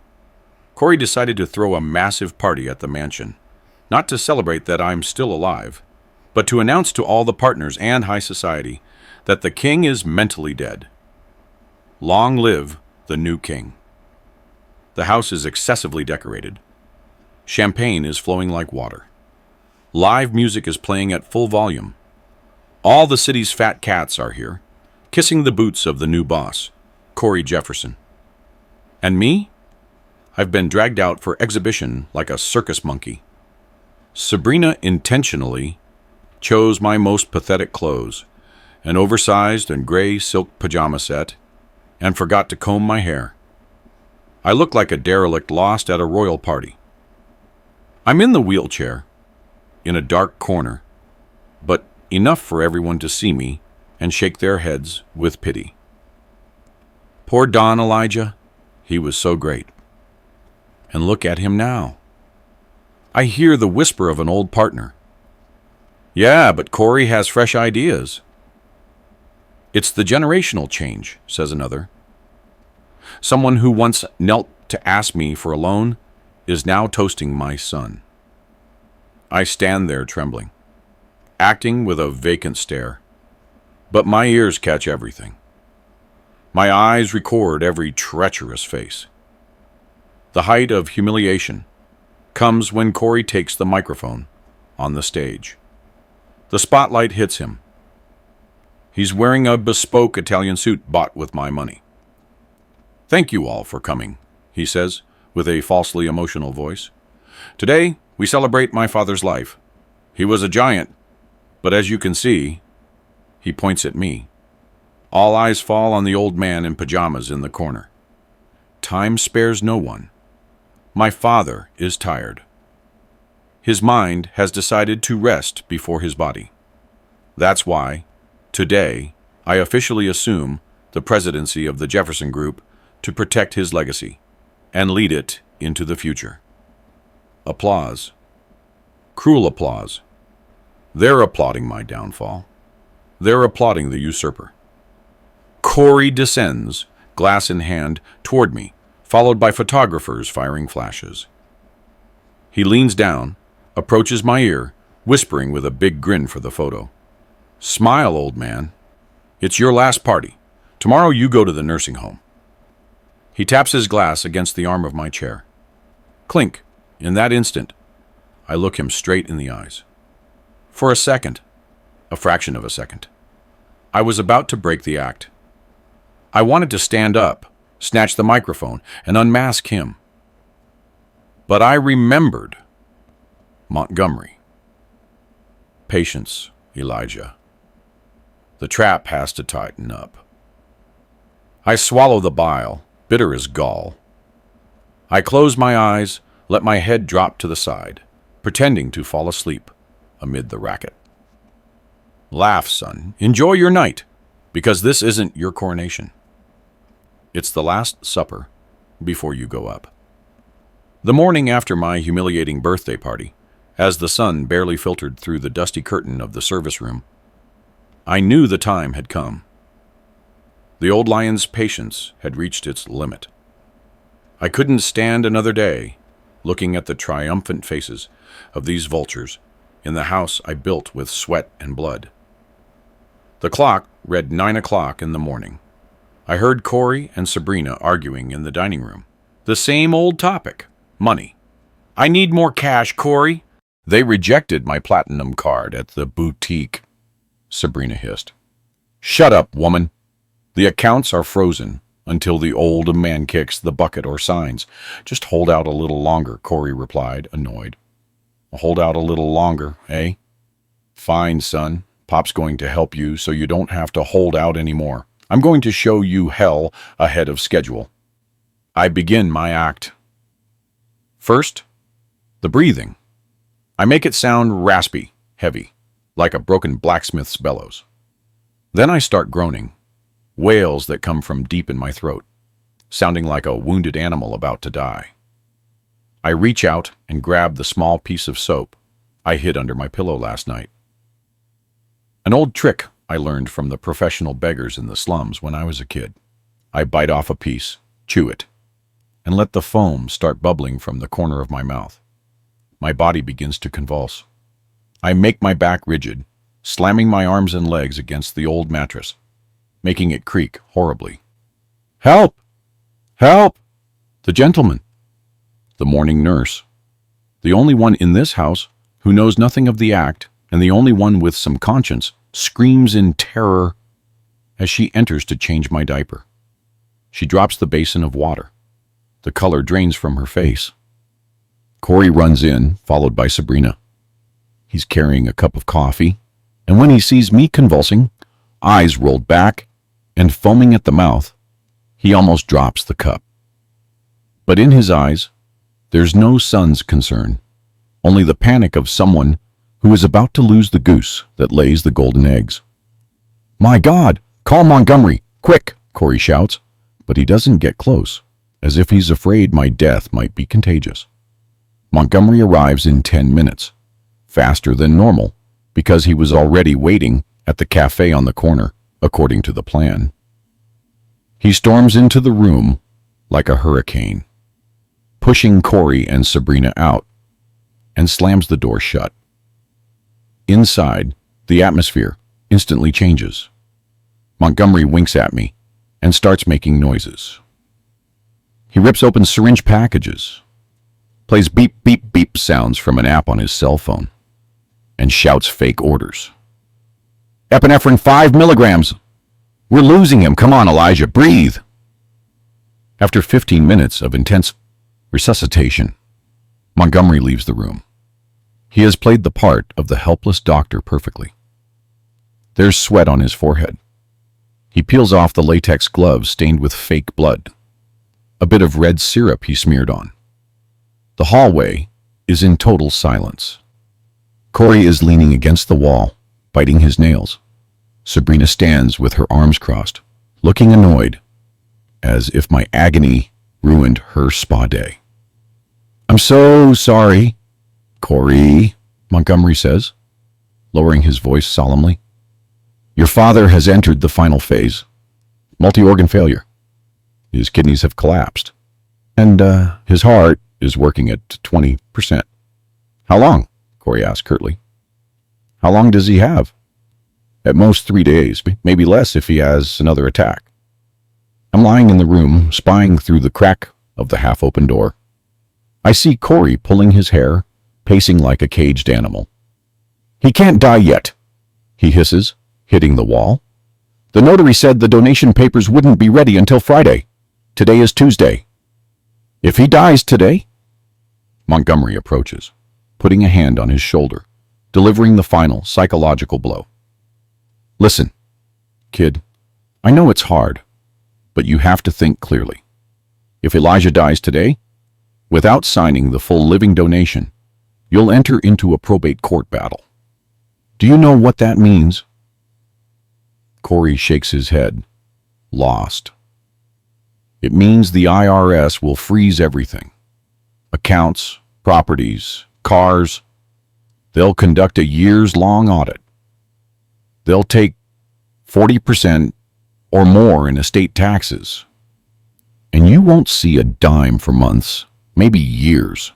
Corey decided to throw a massive party at the mansion, not to celebrate that I'm still alive, but to announce to all the partners and high society that the king is mentally dead. Long live the new king. The house is excessively decorated. Champagne is flowing like water. Live music is playing at full volume. All the city's fat cats are here, kissing the boots of the new boss, Corey Jefferson. And me? I've been dragged out for exhibition like a circus monkey. Sabrina intentionally chose my most pathetic clothes, an oversized and gray silk pajama set, and forgot to comb my hair. I look like a derelict lost at a royal party. I'm in the wheelchair, in a dark corner, but enough for everyone to see me and shake their heads with pity. Poor Don Elijah, he was so great. And look at him now. I hear the whisper of an old partner. Yeah, but Corey has fresh ideas. It's the generational change, says another. Someone who once knelt to ask me for a loan is now toasting my son. I stand there trembling, acting with a vacant stare, but my ears catch everything. My eyes record every treacherous face. The height of humiliation comes when Corey takes the microphone on the stage. The spotlight hits him. He's wearing a bespoke Italian suit bought with my money. Thank you all for coming, he says, with a falsely emotional voice. Today, we celebrate my father's life. He was a giant, but as you can see, he points at me. All eyes fall on the old man in pajamas in the corner. Time spares no one. My father is tired. His mind has decided to rest before his body. That's why, today, I officially assume the presidency of the Jefferson Group to protect his legacy and lead it into the future. Applause. Cruel applause. They're applauding my downfall. They're applauding the usurper. Corey descends, glass in hand, toward me, followed by photographers firing flashes. He leans down, approaches my ear, whispering with a big grin for the photo. Smile, old man. It's your last party. Tomorrow you go to the nursing home. He taps his glass against the arm of my chair. Clink. In that instant, I look him straight in the eyes. For a second, a fraction of a second, I was about to break the act. I wanted to stand up, snatch the microphone, and unmask him. But I remembered Montgomery. Patience, Elijah. The trap has to tighten up. I swallow the bile, bitter as gall. I close my eyes, let my head drop to the side, pretending to fall asleep amid the racket. Laugh, son. Enjoy your night, because this isn't your coronation. It's the last supper before you go up. The morning after my humiliating birthday party, as the sun barely filtered through the dusty curtain of the service room, I knew the time had come. The old lion's patience had reached its limit. I couldn't stand another day looking at the triumphant faces of these vultures in the house I built with sweat and blood. The clock read 9 o'clock in the morning. I heard Corey and Sabrina arguing in the dining room. The same old topic, money. I need more cash, Corey. They rejected my platinum card at the boutique, Sabrina hissed. Shut up, woman. The accounts are frozen until the old man kicks the bucket or signs. Just hold out a little longer, Corey replied, annoyed. Hold out a little longer, eh? Fine, son. Pop's going to help you so you don't have to hold out anymore. I'm going to show you hell ahead of schedule. I begin my act. First, the breathing. I make it sound raspy, heavy, like a broken blacksmith's bellows. Then I start groaning, wails that come from deep in my throat, sounding like a wounded animal about to die. I reach out and grab the small piece of soap I hid under my pillow last night. An old trick I learned from the professional beggars in the slums when I was a kid. I bite off a piece, chew it, and let the foam start bubbling from the corner of my mouth. My body begins to convulse. I make my back rigid, slamming my arms and legs against the old mattress, making it creak horribly. Help! Help! The gentleman. The morning nurse. The only one in this house who knows nothing of the act, and the only one with some conscience, screams in terror as she enters to change my diaper. She drops the basin of water. The color drains from her face. Corey runs in, followed by Sabrina. He's carrying a cup of coffee, and when he sees me convulsing, eyes rolled back, and foaming at the mouth, he almost drops the cup. But in his eyes, there's no son's concern, only the panic of someone who is about to lose the goose that lays the golden eggs. My God, call Montgomery, quick, Corey shouts, but he doesn't get close, as if he's afraid my death might be contagious. Montgomery arrives in 10 minutes, faster than normal, because he was already waiting at the cafe on the corner, according to the plan. He storms into the room like a hurricane, pushing Corey and Sabrina out, and slams the door shut. Inside, the atmosphere instantly changes. Montgomery winks at me and starts making noises. He rips open syringe packages, plays beep, beep, beep sounds from an app on his cell phone, and shouts fake orders. Epinephrine 5 milligrams. We're losing him. Come on, Elijah, breathe. After 15 minutes of intense resuscitation, Montgomery leaves the room. He has played the part of the helpless doctor perfectly. There's sweat on his forehead. He peels off the latex gloves stained with fake blood, a bit of red syrup he smeared on. The hallway is in total silence. Corey is leaning against the wall, biting his nails. Sabrina stands with her arms crossed, looking annoyed, as if my agony ruined her spa day. I'm so sorry, Corey, Montgomery says, lowering his voice solemnly. Your father has entered the final phase. Multi-organ failure. His kidneys have collapsed, and his heart is working at 20%. How long? Corey asked curtly. How long does he have? At most 3 days, maybe less if he has another attack. I'm lying in the room, spying through the crack of the half-open door. I see Corey pulling his hair, pacing like a caged animal. He can't die yet, he hisses, hitting the wall. The notary said the donation papers wouldn't be ready until Friday. Today is Tuesday. If he dies today? Montgomery approaches, putting a hand on his shoulder, delivering the final psychological blow. Listen, kid, I know it's hard, but you have to think clearly. If Elijah dies today, without signing the full living donation, you'll enter into a probate court battle. Do you know what that means? Corey shakes his head, lost. It means the IRS will freeze everything. Accounts, properties, cars. They'll conduct a years-long audit. They'll take 40% or more in estate taxes. And you won't see a dime for months, maybe years.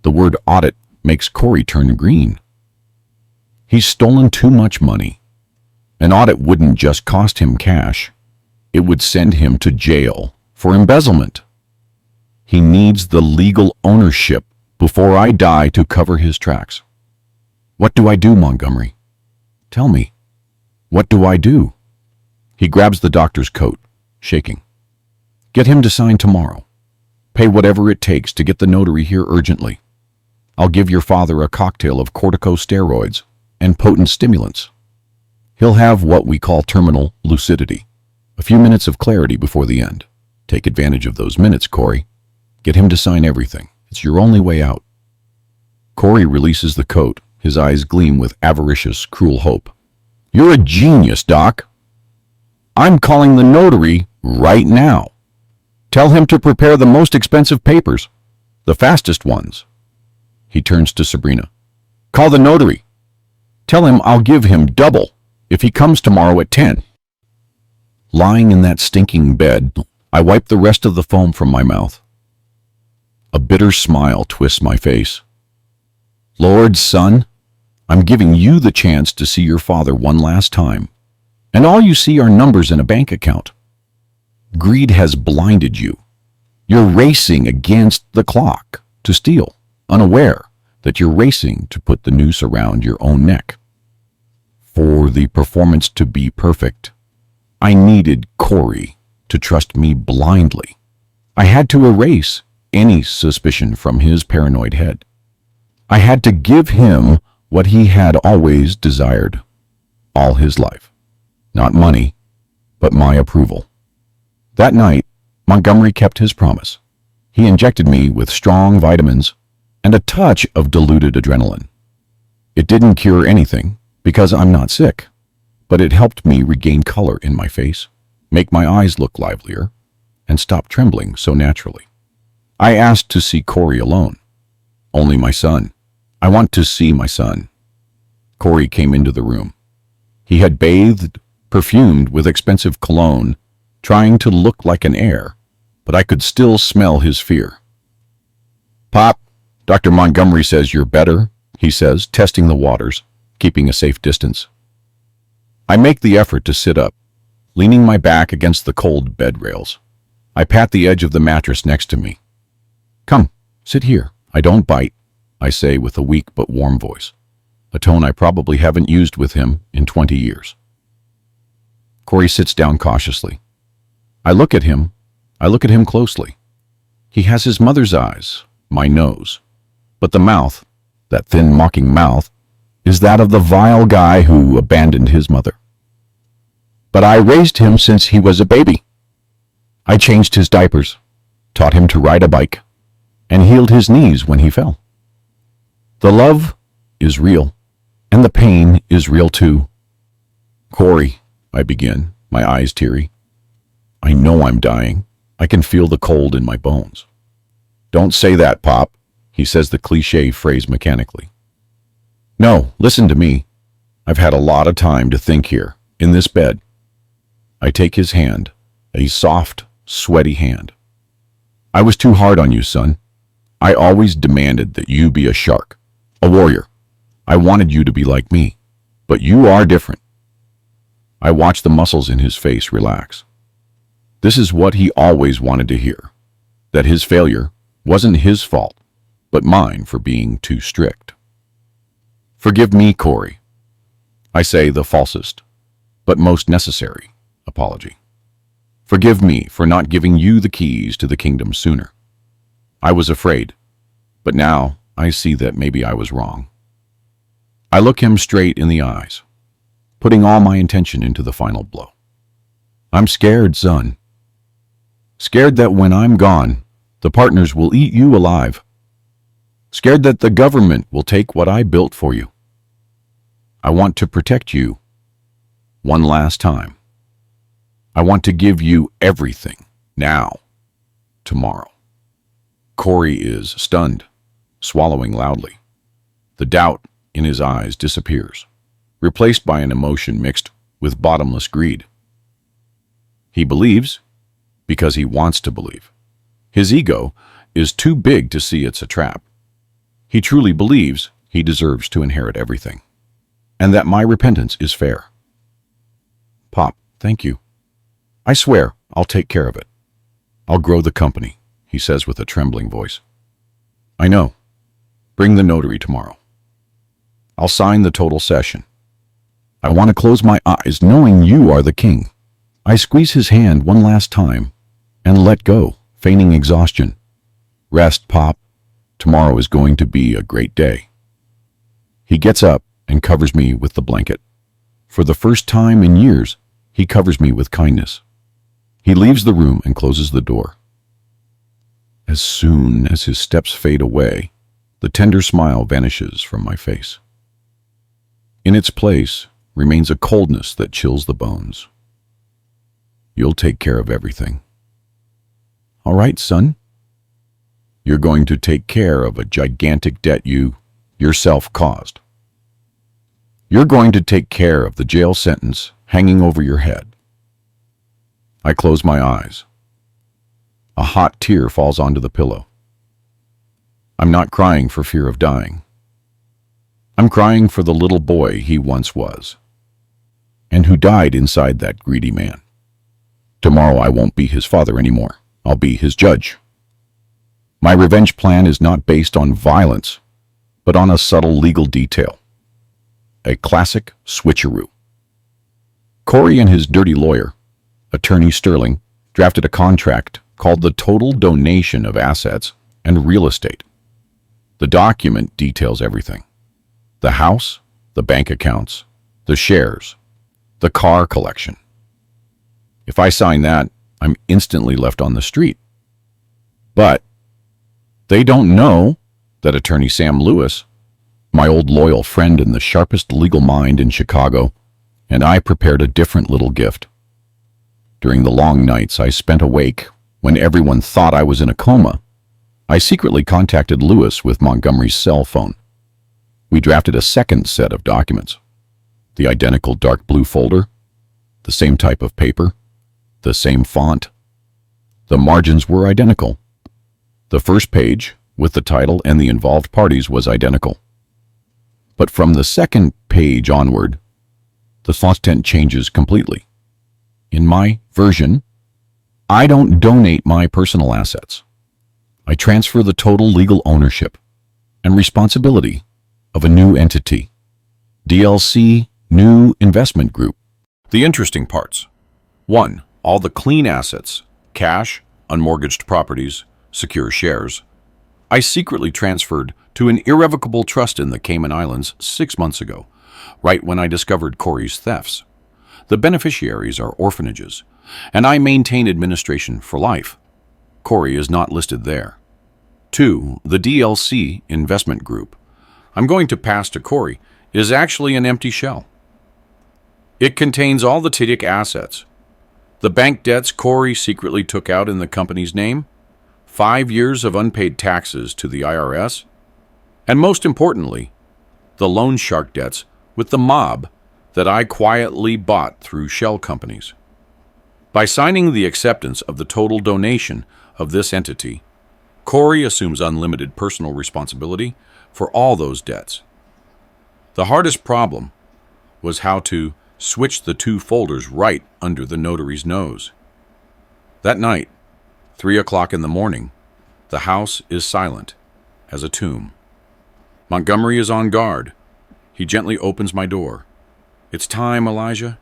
The word audit makes Corey turn green. He's stolen too much money. An audit wouldn't just cost him cash. It would send him to jail for embezzlement. He needs the legal ownership before I die to cover his tracks. What do I do, Montgomery? Tell me. What do I do? He grabs the doctor's coat, shaking. Get him to sign tomorrow. Pay whatever it takes to get the notary here urgently. I'll give your father a cocktail of corticosteroids and potent stimulants. He'll have what we call terminal lucidity, a few minutes of clarity before the end. Take advantage of those minutes, Corey. Get him to sign everything. It's your only way out. Corey releases the coat. His eyes gleam with avaricious, cruel hope. You're a genius, Doc. I'm calling the notary right now. Tell him to prepare the most expensive papers, the fastest ones. He turns to Sabrina. Call the notary. Tell him I'll give him double if he comes tomorrow at 10. Lying in that stinking bed, I wipe the rest of the foam from my mouth. A bitter smile twists my face. Lord, son, I'm giving you the chance to see your father one last time, and all you see are numbers in a bank account. Greed has blinded you. You're racing against the clock to steal, unaware that you're racing to put the noose around your own neck. For the performance to be perfect, I needed Corey to trust me blindly. I had to erase any suspicion from his paranoid head. I had to give him what he had always desired, all his life. Not money, but my approval. That night, Montgomery kept his promise. He injected me with strong vitamins and a touch of diluted adrenaline. It didn't cure anything, because I'm not sick, but it helped me regain color in my face, make my eyes look livelier, and stop trembling so naturally. I asked to see Corey alone. Only my son. I want to see my son. Corey came into the room. He had bathed, perfumed with expensive cologne, trying to look like an heir, but I could still smell his fear. Pop, Dr. Montgomery says you're better, he says, testing the waters, keeping a safe distance. I make the effort to sit up, leaning my back against the cold bed rails. I pat the edge of the mattress next to me. Come, sit here. I don't bite, I say with a weak but warm voice, a tone I probably haven't used with him in 20 years. Corey sits down cautiously. I look at him closely. He has his mother's eyes, my nose, but the mouth, that thin mocking mouth, is that of the vile guy who abandoned his mother. But I raised him since he was a baby. I changed his diapers, taught him to ride a bike, and healed his knees when he fell. The love is real, and the pain is real too. Corey, I begin, my eyes teary. I know I'm dying. I can feel the cold in my bones. Don't say that, Pop, he says the cliché phrase mechanically. No, listen to me. I've had a lot of time to think here, in this bed. I take his hand, a soft, sweaty hand. I was too hard on you, son. I always demanded that you be a shark, a warrior. I wanted you to be like me, but you are different. I watch the muscles in his face relax. This is what he always wanted to hear, that his failure wasn't his fault, but mine for being too strict. Forgive me, Corey. I say the falsest, but most necessary apology. Forgive me for not giving you the keys to the kingdom sooner. I was afraid, but now I see that maybe I was wrong. I look him straight in the eyes, putting all my intention into the final blow. I'm scared, son. Scared that when I'm gone, the partners will eat you alive. Scared that the government will take what I built for you. I want to protect you one last time. I want to give you everything now, tomorrow. Corey is stunned, swallowing loudly. The doubt in his eyes disappears, replaced by an emotion mixed with bottomless greed. He believes because he wants to believe. His ego is too big to see it's a trap. He truly believes he deserves to inherit everything, and that my repentance is fair. Pop, thank you. I swear I'll take care of it. I'll grow the company, he says with a trembling voice. I know. Bring the notary tomorrow. I'll sign the total cession. I want to close my eyes knowing you are the king. I squeeze his hand one last time and let go, feigning exhaustion. Rest, Pop. Tomorrow is going to be a great day. He gets up and covers me with the blanket. For the first time in years, he covers me with kindness. He leaves the room and closes the door. As soon as his steps fade away, the tender smile vanishes from my face. In its place remains a coldness that chills the bones. You'll take care of everything. All right, son. You're going to take care of a gigantic debt you yourself caused. You're going to take care of the jail sentence hanging over your head. I close my eyes. A hot tear falls onto the pillow. I'm not crying for fear of dying. I'm crying for the little boy he once was, and who died inside that greedy man. Tomorrow I won't be his father anymore. I'll be his judge. My revenge plan is not based on violence, but on a subtle legal detail. A classic switcheroo. Corey and his dirty lawyer, Attorney Sterling, drafted a contract called the Total Donation of Assets and Real Estate. The document details everything. The house, the bank accounts, the shares, the car collection. If I sign that, I'm instantly left on the street. But they don't know that Attorney Sam Lewis, my old loyal friend and the sharpest legal mind in Chicago, and I prepared a different little gift. During the long nights I spent awake, when everyone thought I was in a coma, I secretly contacted Lewis with Montgomery's cell phone. We drafted a second set of documents. The identical dark blue folder, the same type of paper, the same font. The margins were identical. The first page, with the title and the involved parties, was identical. But from the second page onward, the content changes completely. In my version, I don't donate my personal assets. I transfer the total legal ownership and responsibility of a new entity, DLC New Investment Group. The interesting parts. 1. All the clean assets, cash, unmortgaged properties, secure shares, I secretly transferred to an irrevocable trust in the Cayman Islands 6 months ago, right when I discovered Corey's thefts. The beneficiaries are orphanages, and I maintain administration for life. Corey is not listed there. 2. The DLC Investment Group I'm going to pass to Corey is actually an empty shell. It contains all the TIDIC assets, the bank debts Corey secretly took out in the company's name, 5 years of unpaid taxes to the IRS, and most importantly, the loan shark debts with the mob that I quietly bought through shell companies. By signing the acceptance of the total donation of this entity, Corey assumes unlimited personal responsibility for all those debts. The hardest problem was how to switch the two folders right under the notary's nose. That night, 3 o'clock in the morning, the house is silent as a tomb. Montgomery is on guard. He gently opens my door. It's time, Elijah.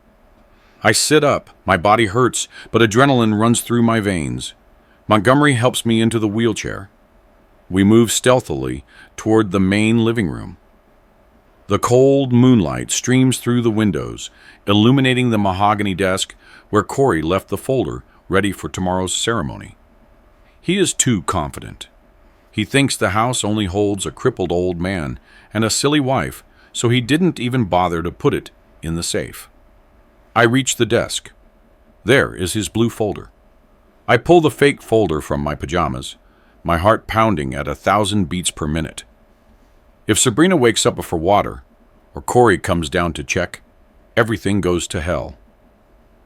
I sit up. My body hurts, but adrenaline runs through my veins. Montgomery helps me into the wheelchair. We move stealthily toward the main living room. The cold moonlight streams through the windows, illuminating the mahogany desk where Corey left the folder ready for tomorrow's ceremony. He is too confident. He thinks the house only holds a crippled old man and a silly wife, so he didn't even bother to put it in the safe. I reach the desk. There is his blue folder. I pull the fake folder from my pajamas, my heart pounding at 1,000 beats per minute. If Sabrina wakes up for water, or Corey comes down to check, everything goes to hell.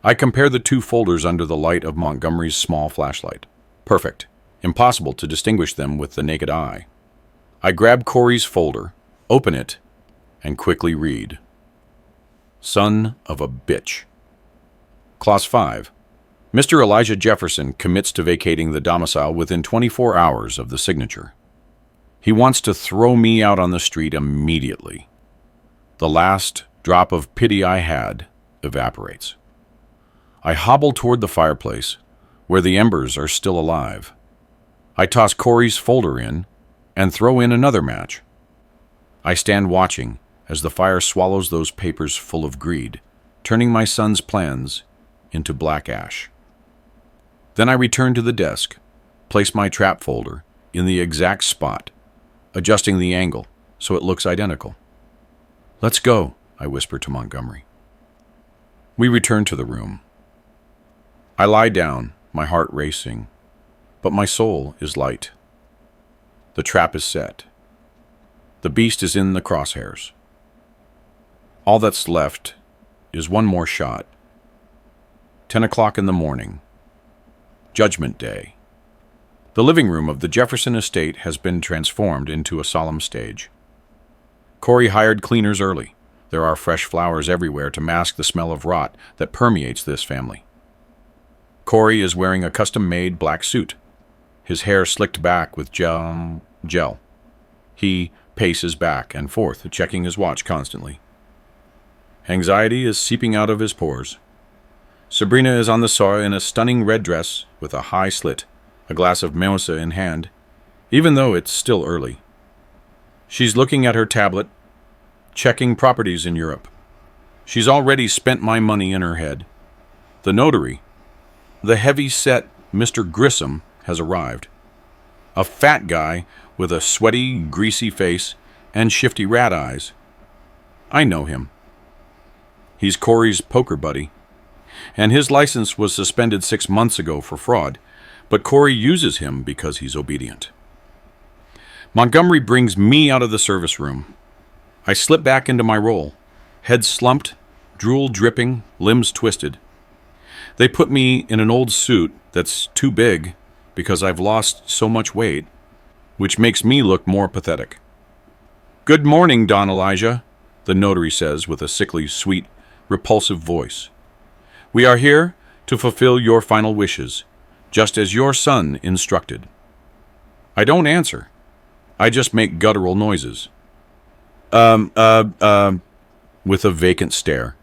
I compare the two folders under the light of Montgomery's small flashlight. Perfect. Impossible to distinguish them with the naked eye. I grab Corey's folder, open it, and quickly read. Son of a bitch. Clause 5. Mr. Elijah Jefferson commits to vacating the domicile within 24 hours of the signature. He wants to throw me out on the street immediately. The last drop of pity I had evaporates. I hobble toward the fireplace, where the embers are still alive. I toss Corey's folder in and throw in another match. I stand watching as the fire swallows those papers full of greed, turning my son's plans into black ash. Then I return to the desk, place my trap folder in the exact spot, adjusting the angle so it looks identical. Let's go, I whisper to Montgomery. We return to the room. I lie down, my heart racing, but my soul is light. The trap is set. The beast is in the crosshairs. All that's left is one more shot. 10 o'clock in the morning. Judgment Day. The living room of the Jefferson estate has been transformed into a solemn stage. Corey hired cleaners early. There are fresh flowers everywhere to mask the smell of rot that permeates this family. Corey is wearing a custom-made black suit, his hair slicked back with gel. He paces back and forth, checking his watch constantly. Anxiety is seeping out of his pores. Sabrina is on the sofa in a stunning red dress with a high slit, a glass of mimosa in hand, even though it's still early. She's looking at her tablet, checking properties in Europe. She's already spent my money in her head. The notary, the heavy-set Mr. Grissom, has arrived. A fat guy with a sweaty, greasy face and shifty rat eyes. I know him. He's Corey's poker buddy, and his license was suspended 6 months ago for fraud, but Corey uses him because he's obedient. Montgomery brings me out of the service room. I slip back into my role, head slumped, drool dripping, limbs twisted. They put me in an old suit that's too big because I've lost so much weight, which makes me look more pathetic. "Good morning, Don Elijah," the notary says with a sickly, sweet, repulsive voice. "We are here to fulfill your final wishes, just as your son instructed." I don't answer. I just make guttural noises. With a vacant stare.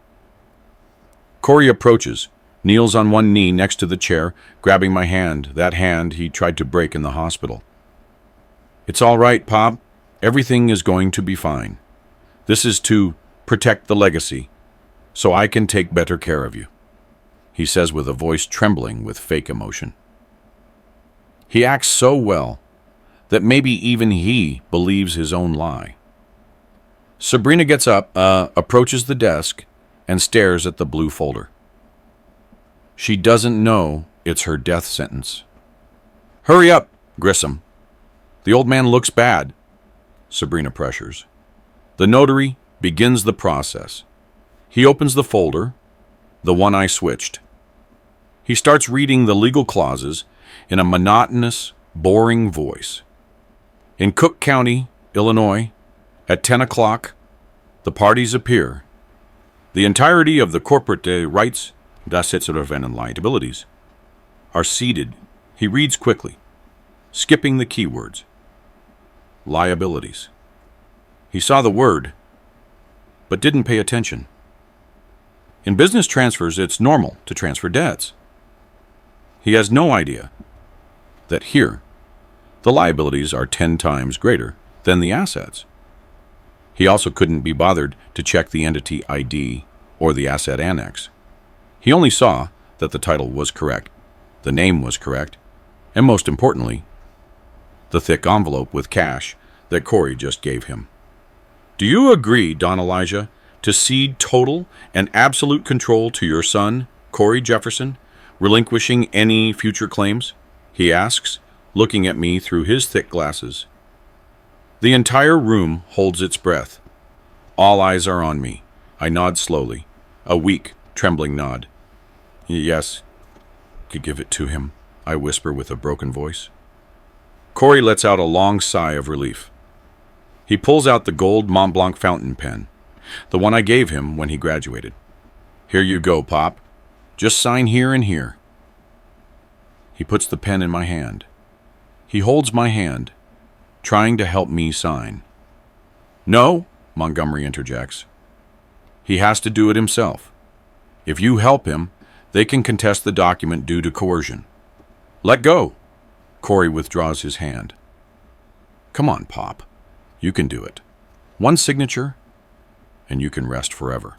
Corey approaches, kneels on one knee next to the chair, grabbing my hand, that hand he tried to break in the hospital. "It's all right, Pop. Everything is going to be fine. This is to protect the legacy, so I can take better care of you," he says with a voice trembling with fake emotion. He acts so well that maybe even he believes his own lie. Sabrina gets up, approaches the desk, and stares at the blue folder. She doesn't know it's her death sentence. "Hurry up, Grissom. The old man looks bad," Sabrina pressures. The notary begins the process. He opens the folder, the one I switched. He starts reading the legal clauses in a monotonous, boring voice. In Cook County, Illinois, at 10 o'clock, the parties appear. The entirety of the corporate rights, assets and liabilities are ceded. He reads quickly, skipping the keywords. Liabilities. He saw the word, but didn't pay attention. In business transfers, it's normal to transfer debts. He has no idea that here, the liabilities are 10 times greater than the assets. He also couldn't be bothered to check the entity ID or the asset annex. He only saw that the title was correct, the name was correct, and most importantly, the thick envelope with cash that Corey just gave him. "Do you agree, Don Elijah, to cede total and absolute control to your son, Corey Jefferson, relinquishing any future claims?" he asks, looking at me through his thick glasses. The entire room holds its breath. All eyes are on me. I nod slowly, a weak, trembling nod. Yes, could give it to him, I whisper with a broken voice. Corey lets out a long sigh of relief. He pulls out the gold Mont Blanc fountain pen, the one I gave him when he graduated. Here you go, Pop. Just sign here and here. He puts the pen in my hand. He holds my hand, trying to help me sign. No, Montgomery interjects. He has to do it himself. If you help him, they can contest the document due to coercion. Let go. Corey withdraws his hand. Come on, Pop. You can do it. One signature, and you can rest forever.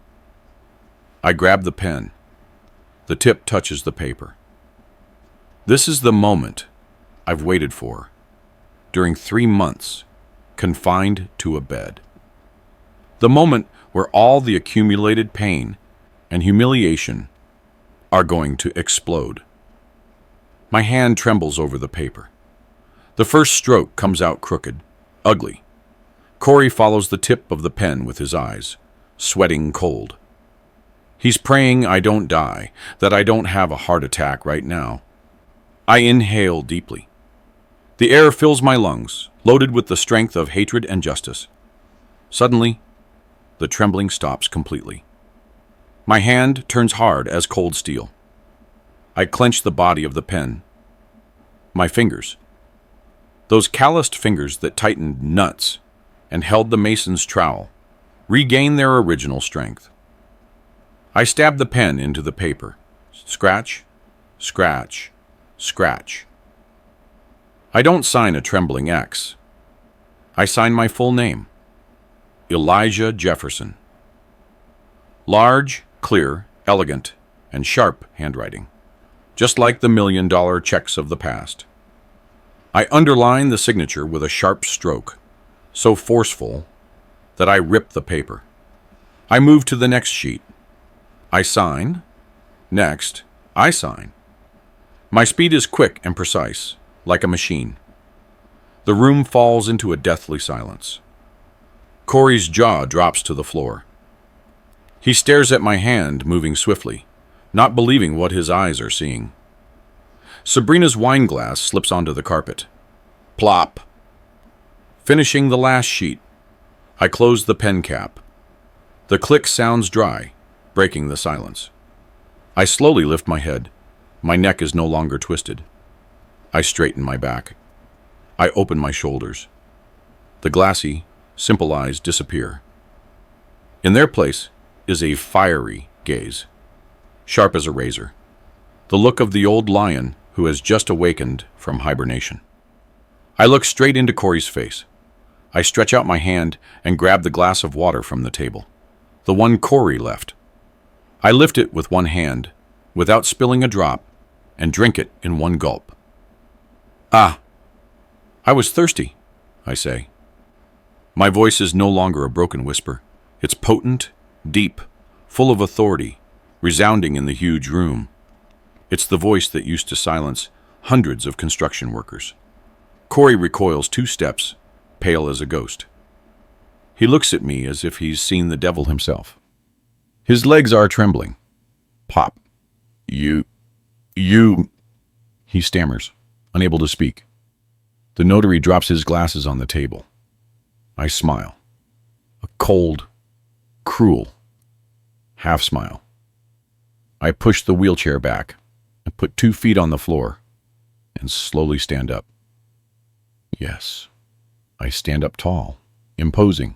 I grab the pen. The tip touches the paper. This is the moment I've waited for, during 3 months, confined to a bed. The moment where all the accumulated pain and humiliation are going to explode. My hand trembles over the paper. The first stroke comes out crooked, ugly. Corey follows the tip of the pen with his eyes, sweating cold. He's praying I don't die, that I don't have a heart attack right now. I inhale deeply. The air fills my lungs, loaded with the strength of hatred and justice. Suddenly, the trembling stops completely. My hand turns hard as cold steel. I clench the body of the pen. My fingers, those calloused fingers that tightened nuts and held the mason's trowel, regain their original strength. I stab the pen into the paper. Scratch, scratch, scratch. I don't sign a trembling X. I sign my full name, Elijah Jefferson. Large, clear, elegant, and sharp handwriting, just like the $1 million checks of the past. I underline the signature with a sharp stroke, so forceful that I rip the paper. I move to the next sheet. I sign. Next, I sign. My speed is quick and precise, like a machine. The room falls into a deathly silence. Corey's jaw drops to the floor. He stares at my hand moving swiftly, not believing what his eyes are seeing. Sabrina's wine glass slips onto the carpet. Plop. Finishing the last sheet, I close the pen cap. The click sounds dry, breaking the silence. I slowly lift my head. My neck is no longer twisted. I straighten my back. I open my shoulders. The glassy, simple eyes disappear. In their place is a fiery gaze, sharp as a razor, the look of the old lion who has just awakened from hibernation. I look straight into Corey's face. I stretch out my hand and grab the glass of water from the table, the one Corey left. I lift it with one hand, without spilling a drop, and drink it in one gulp. Ah, I was thirsty, I say. My voice is no longer a broken whisper. It's potent, deep, full of authority, resounding in the huge room. It's the voice that used to silence hundreds of construction workers. Corey recoils 2 steps, pale as a ghost. He looks at me as if he's seen the devil himself. His legs are trembling. Pop. You... He stammers, unable to speak. The notary drops his glasses on the table. I smile. A cold, cruel, half smile. I push the wheelchair back and put 2 feet on the floor and slowly stand up. Yes, I stand up tall, imposing.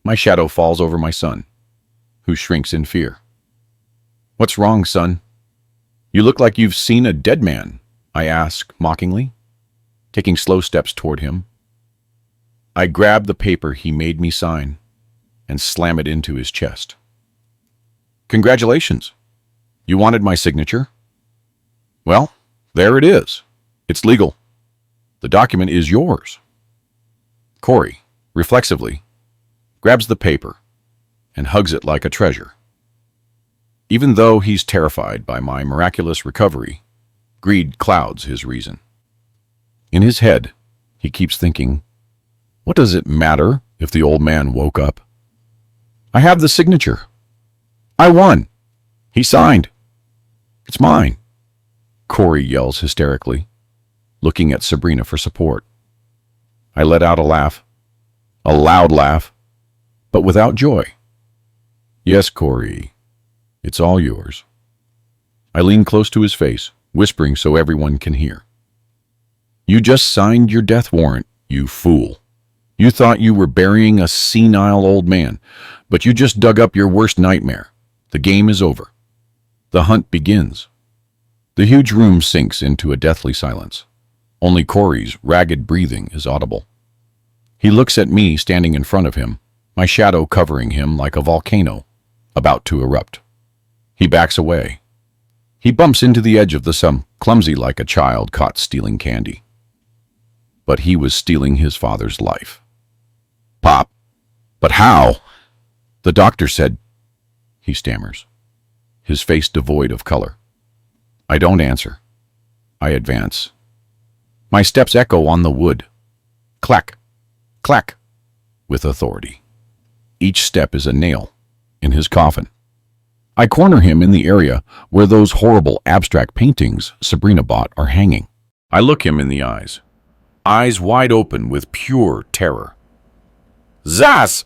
My shadow falls over my son, who shrinks in fear. What's wrong, son? You look like you've seen a dead man, I ask mockingly, taking slow steps toward him. I grab the paper he made me sign and slam it into his chest. Congratulations. You wanted my signature? Well, there it is. It's legal. The document is yours. Corey, reflexively, grabs the paper and hugs it like a treasure. Even though he's terrified by my miraculous recovery, greed clouds his reason. In his head, he keeps thinking, what does it matter if the old man woke up? I have the signature. I won. He signed. It's mine, Corey yells hysterically, looking at Sabrina for support. I let out a laugh, a loud laugh, but without joy. Yes, Corey, it's all yours. I lean close to his face, whispering so everyone can hear. You just signed your death warrant, you fool. You thought you were burying a senile old man, but you just dug up your worst nightmare. The game is over. The hunt begins. The huge room sinks into a deathly silence. Only Corey's ragged breathing is audible. He looks at me standing in front of him, my shadow covering him like a volcano about to erupt. He backs away. He bumps into the edge of the sum, clumsy like a child caught stealing candy. But he was stealing his father's life. Pop, but how? The doctor said, he stammers, his face devoid of color. I don't answer. I advance. My steps echo on the wood. Clack, clack, with authority. Each step is a nail in his coffin. I corner him in the area where those horrible abstract paintings Sabrina bought are hanging. I look him in the eyes wide open with pure terror. Zas!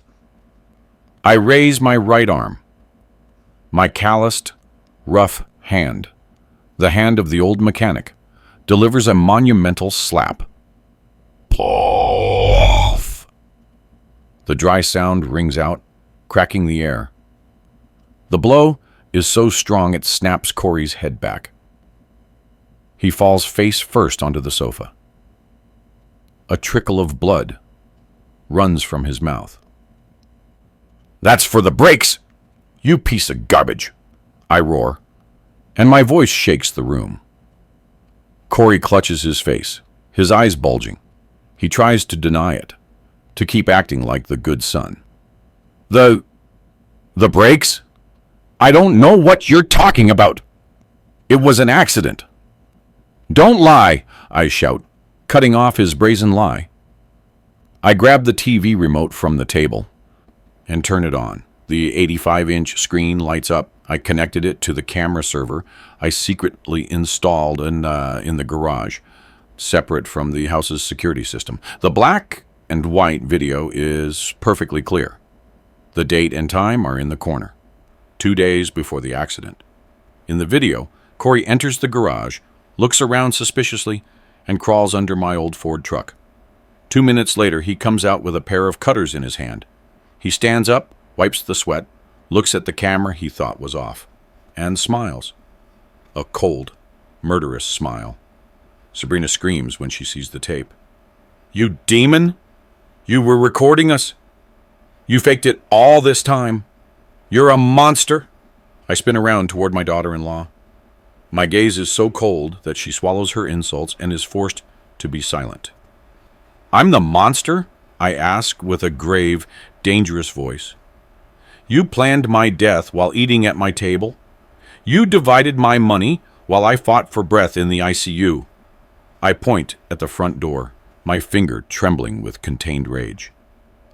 I raise my right arm. My calloused, rough hand, the hand of the old mechanic, delivers a monumental slap. Poof! The dry sound rings out, cracking the air. The blow is so strong it snaps Corey's head back. He falls face first onto the sofa. A trickle of blood runs from his mouth. That's for the brakes, you piece of garbage, I roar, and my voice shakes the room. Corey clutches his face, his eyes bulging. He tries to deny it, to keep acting like the good son. The brakes? I don't know what you're talking about. It was an accident. Don't lie, I shout, cutting off his brazen lie. I grab the TV remote from the table and turn it on. The 85-inch screen lights up. I connected it to the camera server I secretly installed in the garage, separate from the house's security system. The black and white video is perfectly clear. The date and time are in the corner, 2 days before the accident. In the video, Corey enters the garage, looks around suspiciously, and crawls under my old Ford truck. 2 minutes later, he comes out with a pair of cutters in his hand. He stands up, wipes the sweat, looks at the camera he thought was off, and smiles. A cold, murderous smile. Sabrina screams when she sees the tape. You demon! You were recording us? You faked it all this time? You're a monster! I spin around toward my daughter-in-law. My gaze is so cold that she swallows her insults and is forced to be silent. I'm the monster? I ask with a grave, dangerous voice. You planned my death while eating at my table. You divided my money while I fought for breath in the ICU. I point at the front door, my finger trembling with contained rage.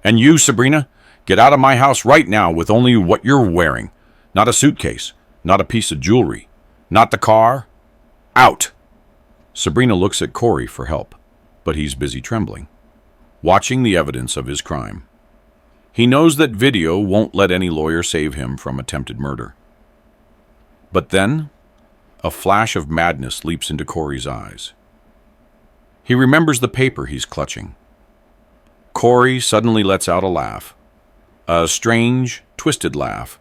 And you, Sabrina, get out of my house right now with only what you're wearing. Not a suitcase, not a piece of jewelry, not the car. Out! Sabrina looks at Corey for help, but he's busy trembling, watching the evidence of his crime. He knows that video won't let any lawyer save him from attempted murder. But then, a flash of madness leaps into Corey's eyes. He remembers the paper he's clutching. Corey suddenly lets out a laugh, a strange, twisted laugh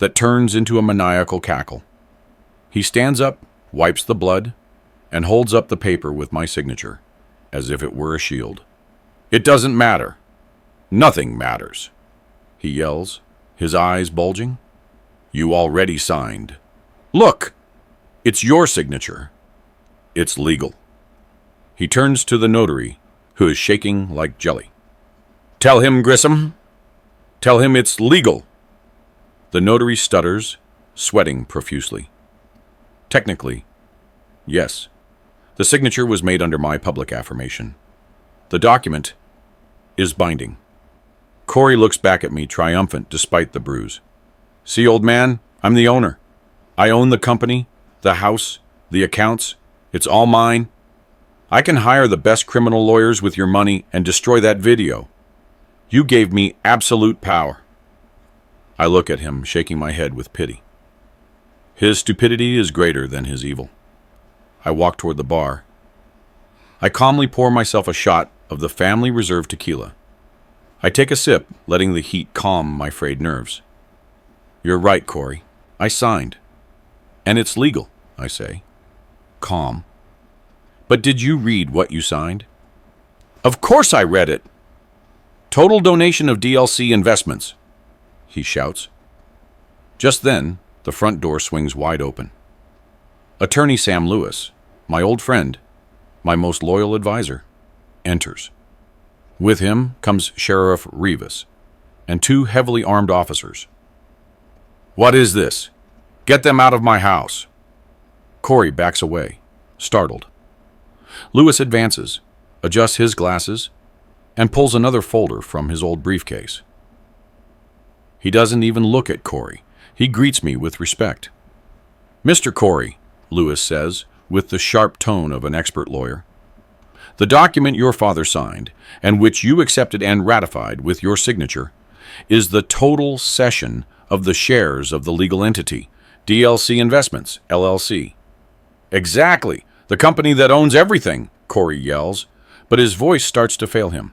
that turns into a maniacal cackle. He stands up, wipes the blood, and holds up the paper with my signature, as if it were a shield. It doesn't matter. Nothing matters, he yells, his eyes bulging. You already signed. Look! It's your signature. It's legal. He turns to the notary, who is shaking like jelly. Tell him, Grissom. Tell him it's legal. The notary stutters, sweating profusely. Technically, yes. The signature was made under my public affirmation. The document is binding. Corey looks back at me, triumphant despite the bruise. See, old man, I'm the owner. I own the company. The house, the accounts, it's all mine. I can hire the best criminal lawyers with your money and destroy that video. You gave me absolute power. I look at him, shaking my head with pity. His stupidity is greater than his evil. I walk toward the bar. I calmly pour myself a shot of the family reserve tequila. I take a sip, letting the heat calm my frayed nerves. You're right, Corey. I signed. And it's legal, I say. Calm. But did you read what you signed? Of course I read it. Total donation of DLC investments, he shouts. Just then, the front door swings wide open. Attorney Sam Lewis, my old friend, my most loyal advisor, enters. With him comes Sheriff Rivas and two heavily armed officers. What is this? Get them out of my house. Corey backs away, startled. Lewis advances, adjusts his glasses, and pulls another folder from his old briefcase. He doesn't even look at Corey. He greets me with respect. Mr. Corey, Lewis says, with the sharp tone of an expert lawyer, the document your father signed, and which you accepted and ratified with your signature, is the total cession of the shares of the legal entity, DLC Investments, LLC. Exactly, the company that owns everything, Corey yells, but his voice starts to fail him.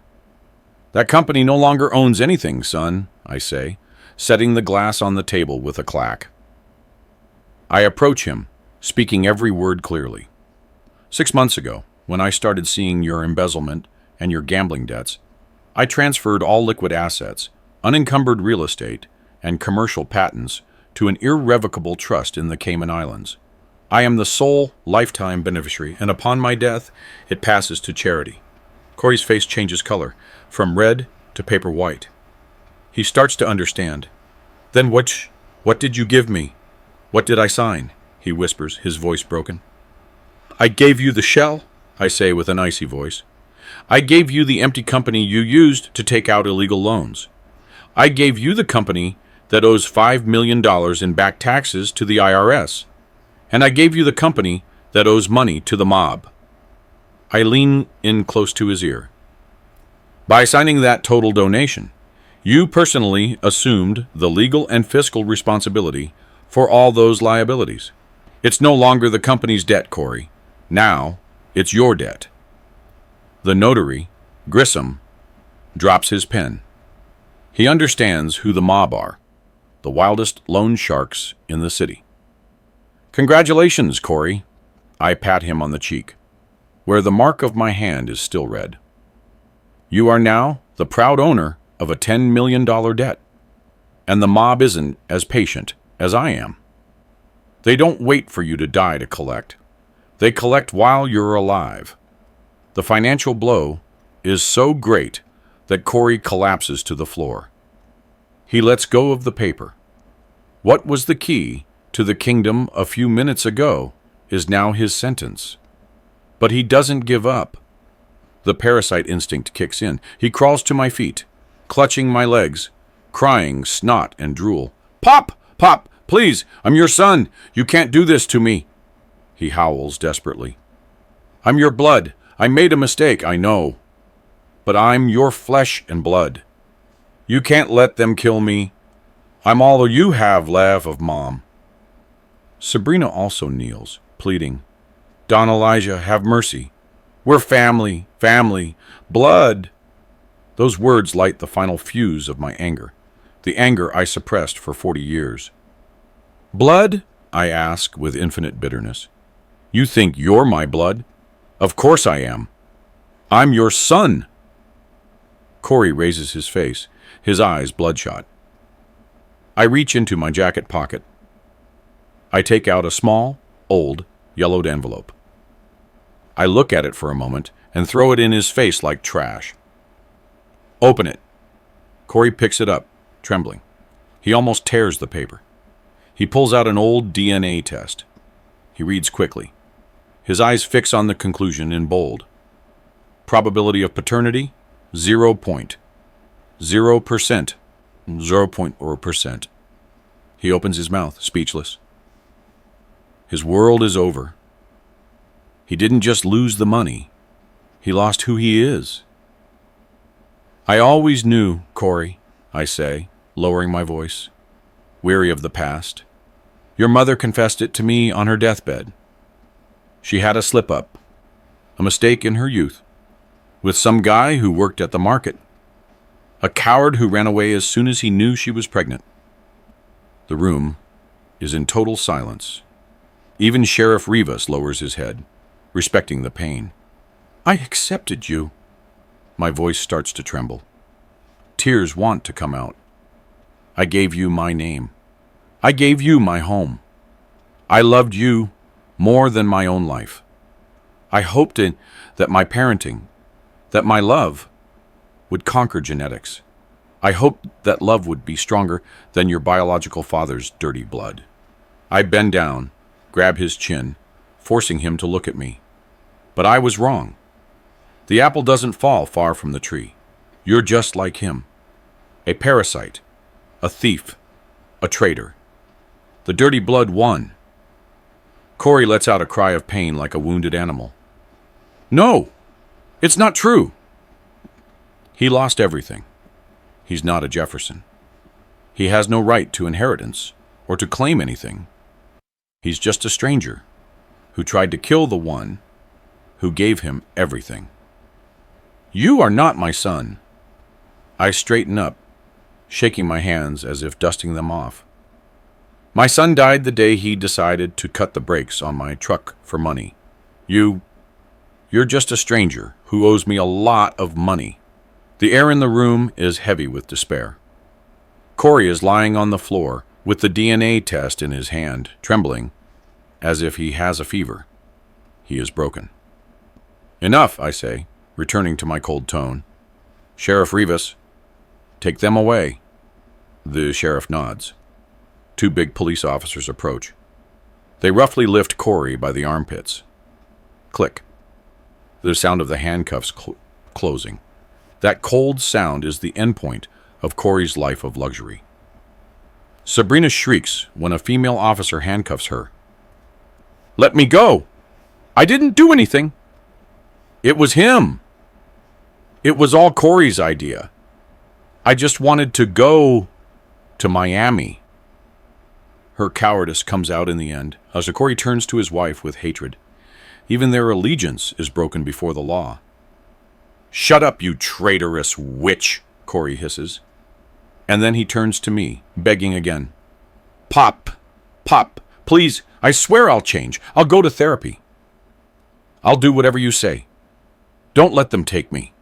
That company no longer owns anything, son, I say, setting the glass on the table with a clack. I approach him, speaking every word clearly. 6 months ago, when I started seeing your embezzlement and your gambling debts, I transferred all liquid assets, unencumbered real estate, and commercial patents to an irrevocable trust in the Cayman Islands. I am the sole lifetime beneficiary, and upon my death, it passes to charity. Corey's face changes color, from red to paper white. He starts to understand. Then what did you give me? What did I sign? He whispers, his voice broken. I gave you the shell, I say with an icy voice. I gave you the empty company you used to take out illegal loans. I gave you the company that owes $5 million in back taxes to the IRS. And I gave you the company that owes money to the mob. I lean in close to his ear. By signing that total donation, you personally assumed the legal and fiscal responsibility for all those liabilities. It's no longer the company's debt, Corey. Now, it's your debt. The notary, Grissom, drops his pen. He understands who the mob are, the wildest loan sharks in the city. Congratulations, Corey. I pat him on the cheek, where the mark of my hand is still red. You are now the proud owner of a $10 million debt, and the mob isn't as patient as I am. They don't wait for you to die to collect. They collect while you're alive. The financial blow is so great that Corey collapses to the floor. He lets go of the paper. What was the key to the kingdom a few minutes ago is now his sentence. But he doesn't give up. The parasite instinct kicks in. He crawls to my feet, clutching my legs, crying snot and drool. Pop! Pop! Please! I'm your son! You can't do this to me! He howls desperately. I'm your blood. I made a mistake, I know. But I'm your flesh and blood. You can't let them kill me. I'm all you have left of Mom. Sabrina also kneels, pleading. Don Elijah, have mercy. We're family, blood. Those words light the final fuse of my anger, the anger I suppressed for 40 years. Blood? I ask with infinite bitterness. You think you're my blood? Of course I am. I'm your son. Corey raises his face, his eyes bloodshot. I reach into my jacket pocket. I take out a small, old, yellowed envelope. I look at it for a moment and throw it in his face like trash. Open it. Corey picks it up, trembling. He almost tears the paper. He pulls out an old DNA test. He reads quickly. His eyes fix on the conclusion in bold. Probability of paternity, 0.0%. 0.0%. He opens his mouth, speechless. His world is over. He didn't just lose the money. He lost who he is. I always knew, Corey, I say, lowering my voice, weary of the past. Your mother confessed it to me on her deathbed. She had a slip-up, a mistake in her youth, with some guy who worked at the market, a coward who ran away as soon as he knew she was pregnant. The room is in total silence. Even Sheriff Rivas lowers his head, respecting the pain. I accepted you. My voice starts to tremble. Tears want to come out. I gave you my name. I gave you my home. I loved you more than my own life. I hoped that my parenting, that my love, would conquer genetics. I hoped that love would be stronger than your biological father's dirty blood. I bend down, grab his chin, forcing him to look at me. But I was wrong. The apple doesn't fall far from the tree. You're just like him. A parasite, a thief, a traitor. The dirty blood won. Corey lets out a cry of pain like a wounded animal. No, it's not true. He lost everything. He's not a Jefferson. He has no right to inheritance or to claim anything. He's just a stranger who tried to kill the one who gave him everything. You are not my son. I straighten up, shaking my hands as if dusting them off. My son died the day he decided to cut the brakes on my truck for money. You're just a stranger who owes me a lot of money. The air in the room is heavy with despair. Corey is lying on the floor with the DNA test in his hand, trembling, as if he has a fever. He is broken. Enough, I say, returning to my cold tone. Sheriff Rivas, take them away. The sheriff nods. Two big police officers approach. They roughly lift Corey by the armpits. Click. The sound of the handcuffs closing. That cold sound is the endpoint of Corey's life of luxury. Sabrina shrieks when a female officer handcuffs her. Let me go! I didn't do anything! It was him! It was all Corey's idea. I just wanted to go to Miami. Her cowardice comes out in the end, as Corey turns to his wife with hatred. Even their allegiance is broken before the law. Shut up, you traitorous witch, Corey hisses. And then he turns to me, begging again. Pop, please, I swear I'll change. I'll go to therapy. I'll do whatever you say. Don't let them take me.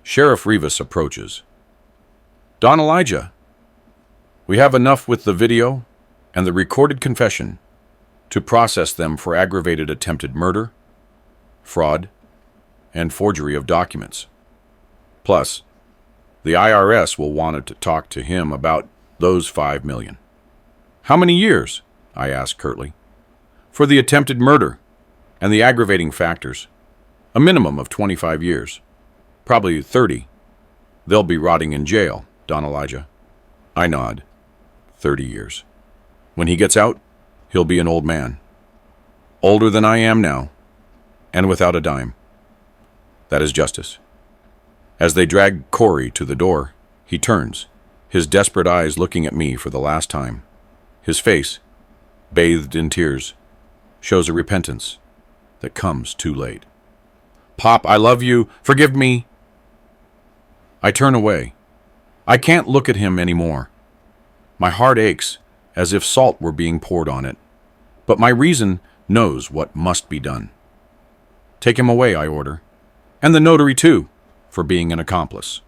Sheriff Rivas approaches. Don Elijah, we have enough with the video and the recorded confession to process them for aggravated attempted murder, fraud, and forgery of documents. Plus, the IRS will want to talk to him about those $5 million. How many years? I asked curtly. For the attempted murder and the aggravating factors, a minimum of 25 years. Probably 30. They'll be rotting in jail, Don Elijah. I nod. 30 years. When he gets out, he'll be an old man. Older than I am now, and without a dime. That is justice. As they drag Corey to the door, he turns, his desperate eyes looking at me for the last time. His face, bathed in tears, shows a repentance that comes too late. Pop, I love you. Forgive me. I turn away. I can't look at him anymore. My heart aches as if salt were being poured on it, but my reason knows what must be done. Take him away, I order. And the notary, too, for being an accomplice.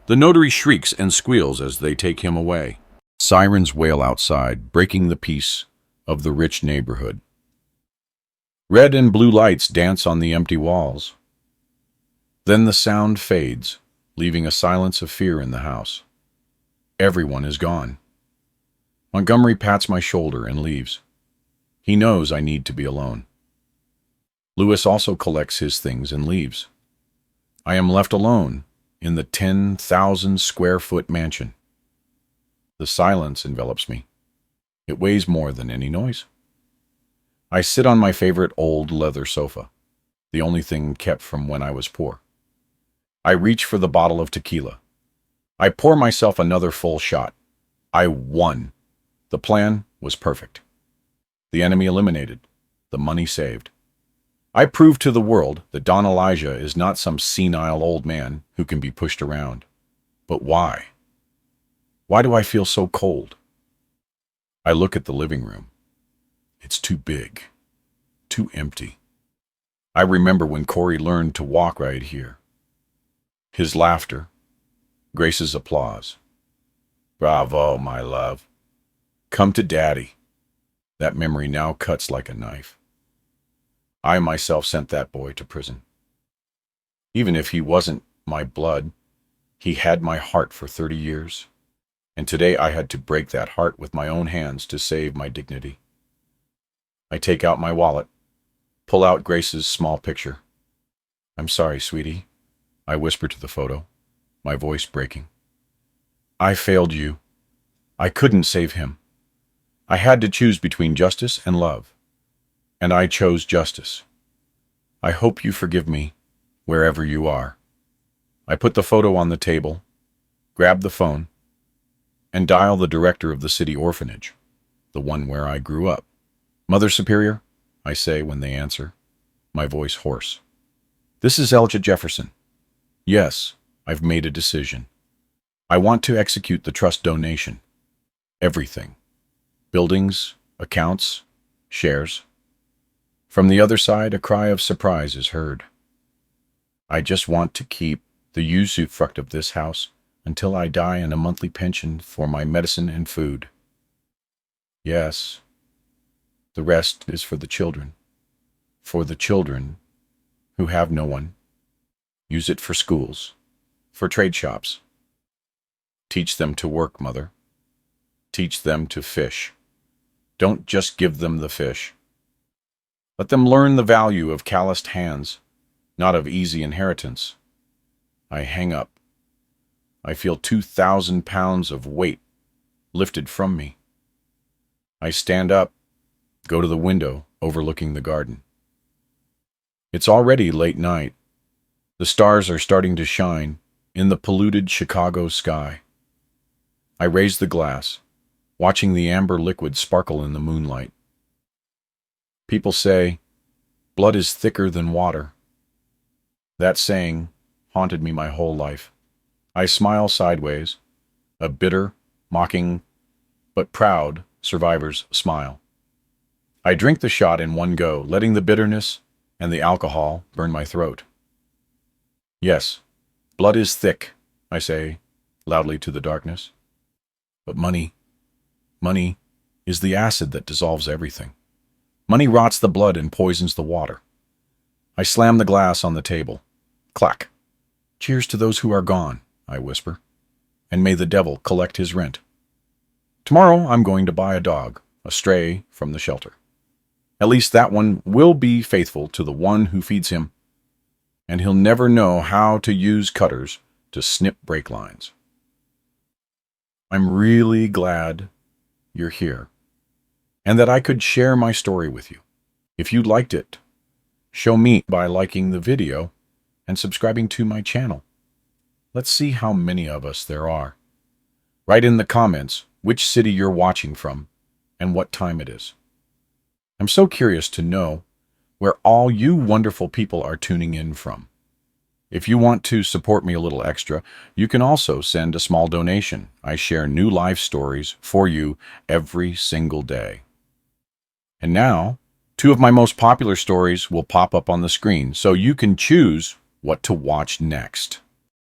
The notary shrieks and squeals as they take him away. Sirens wail outside, breaking the peace of the rich neighborhood. Red and blue lights dance on the empty walls. Then the sound fades, leaving a silence of fear in the house. Everyone is gone. Montgomery pats my shoulder and leaves. He knows I need to be alone. Lewis also collects his things and leaves. I am left alone in the 10,000-square-foot mansion. The silence envelops me. It weighs more than any noise. I sit on my favorite old leather sofa, the only thing kept from when I was poor. I reach for the bottle of tequila. I pour myself another full shot. I won. The plan was perfect. The enemy eliminated. The money saved. I proved to the world that Don Elijah is not some senile old man who can be pushed around. But why? Why do I feel so cold? I look at the living room. It's too big, too empty. I remember when Corey learned to walk right here. His laughter, Grace's applause. Bravo, my love. Come to Daddy. That memory now cuts like a knife. I myself sent that boy to prison. Even if he wasn't my blood, he had my heart for 30 years. And today I had to break that heart with my own hands to save my dignity. I take out my wallet, pull out Grace's small picture. I'm sorry, sweetie, I whisper to the photo, my voice breaking. I failed you. I couldn't save him. I had to choose between justice and love. And I chose justice. I hope you forgive me, wherever you are. I put the photo on the table, grab the phone, and dial the director of the city orphanage, the one where I grew up. Mother Superior, I say when they answer, my voice hoarse. This is Elijah Jefferson. Yes, I've made a decision. I want to execute the trust donation. Everything. Buildings, accounts, shares. From the other side, a cry of surprise is heard. I just want to keep the usufruct of this house until I die and a monthly pension for my medicine and food. Yes, the rest is for the children. For the children who have no one. Use it for schools, for trade shops. Teach them to work, Mother. Teach them to fish. Don't just give them the fish. Let them learn the value of calloused hands, not of easy inheritance. I hang up. I feel 2,000 pounds of weight lifted from me. I stand up, go to the window overlooking the garden. It's already late night. The stars are starting to shine in the polluted Chicago sky. I raise the glass, watching the amber liquid sparkle in the moonlight. People say, blood is thicker than water. That saying haunted me my whole life. I smile sideways, a bitter, mocking, but proud survivor's smile. I drink the shot in one go, letting the bitterness and the alcohol burn my throat. Yes, blood is thick, I say loudly to the darkness. But money is the acid that dissolves everything. Money rots the blood and poisons the water. I slam the glass on the table. Clack. Cheers to those who are gone, I whisper, and may the devil collect his rent. Tomorrow I'm going to buy a dog, a stray from the shelter. At least that one will be faithful to the one who feeds him, and he'll never know how to use cutters to snip brake lines. I'm really glad you're here, and that I could share my story with you. If you liked it, show me by liking the video and subscribing to my channel. Let's see how many of us there are. Write in the comments which city you're watching from and what time it is. I'm so curious to know where all you wonderful people are tuning in from. If you want to support me a little extra, you can also send a small donation. I share new life stories for you every single day. And now, 2 of my most popular stories will pop up on the screen, so you can choose what to watch next.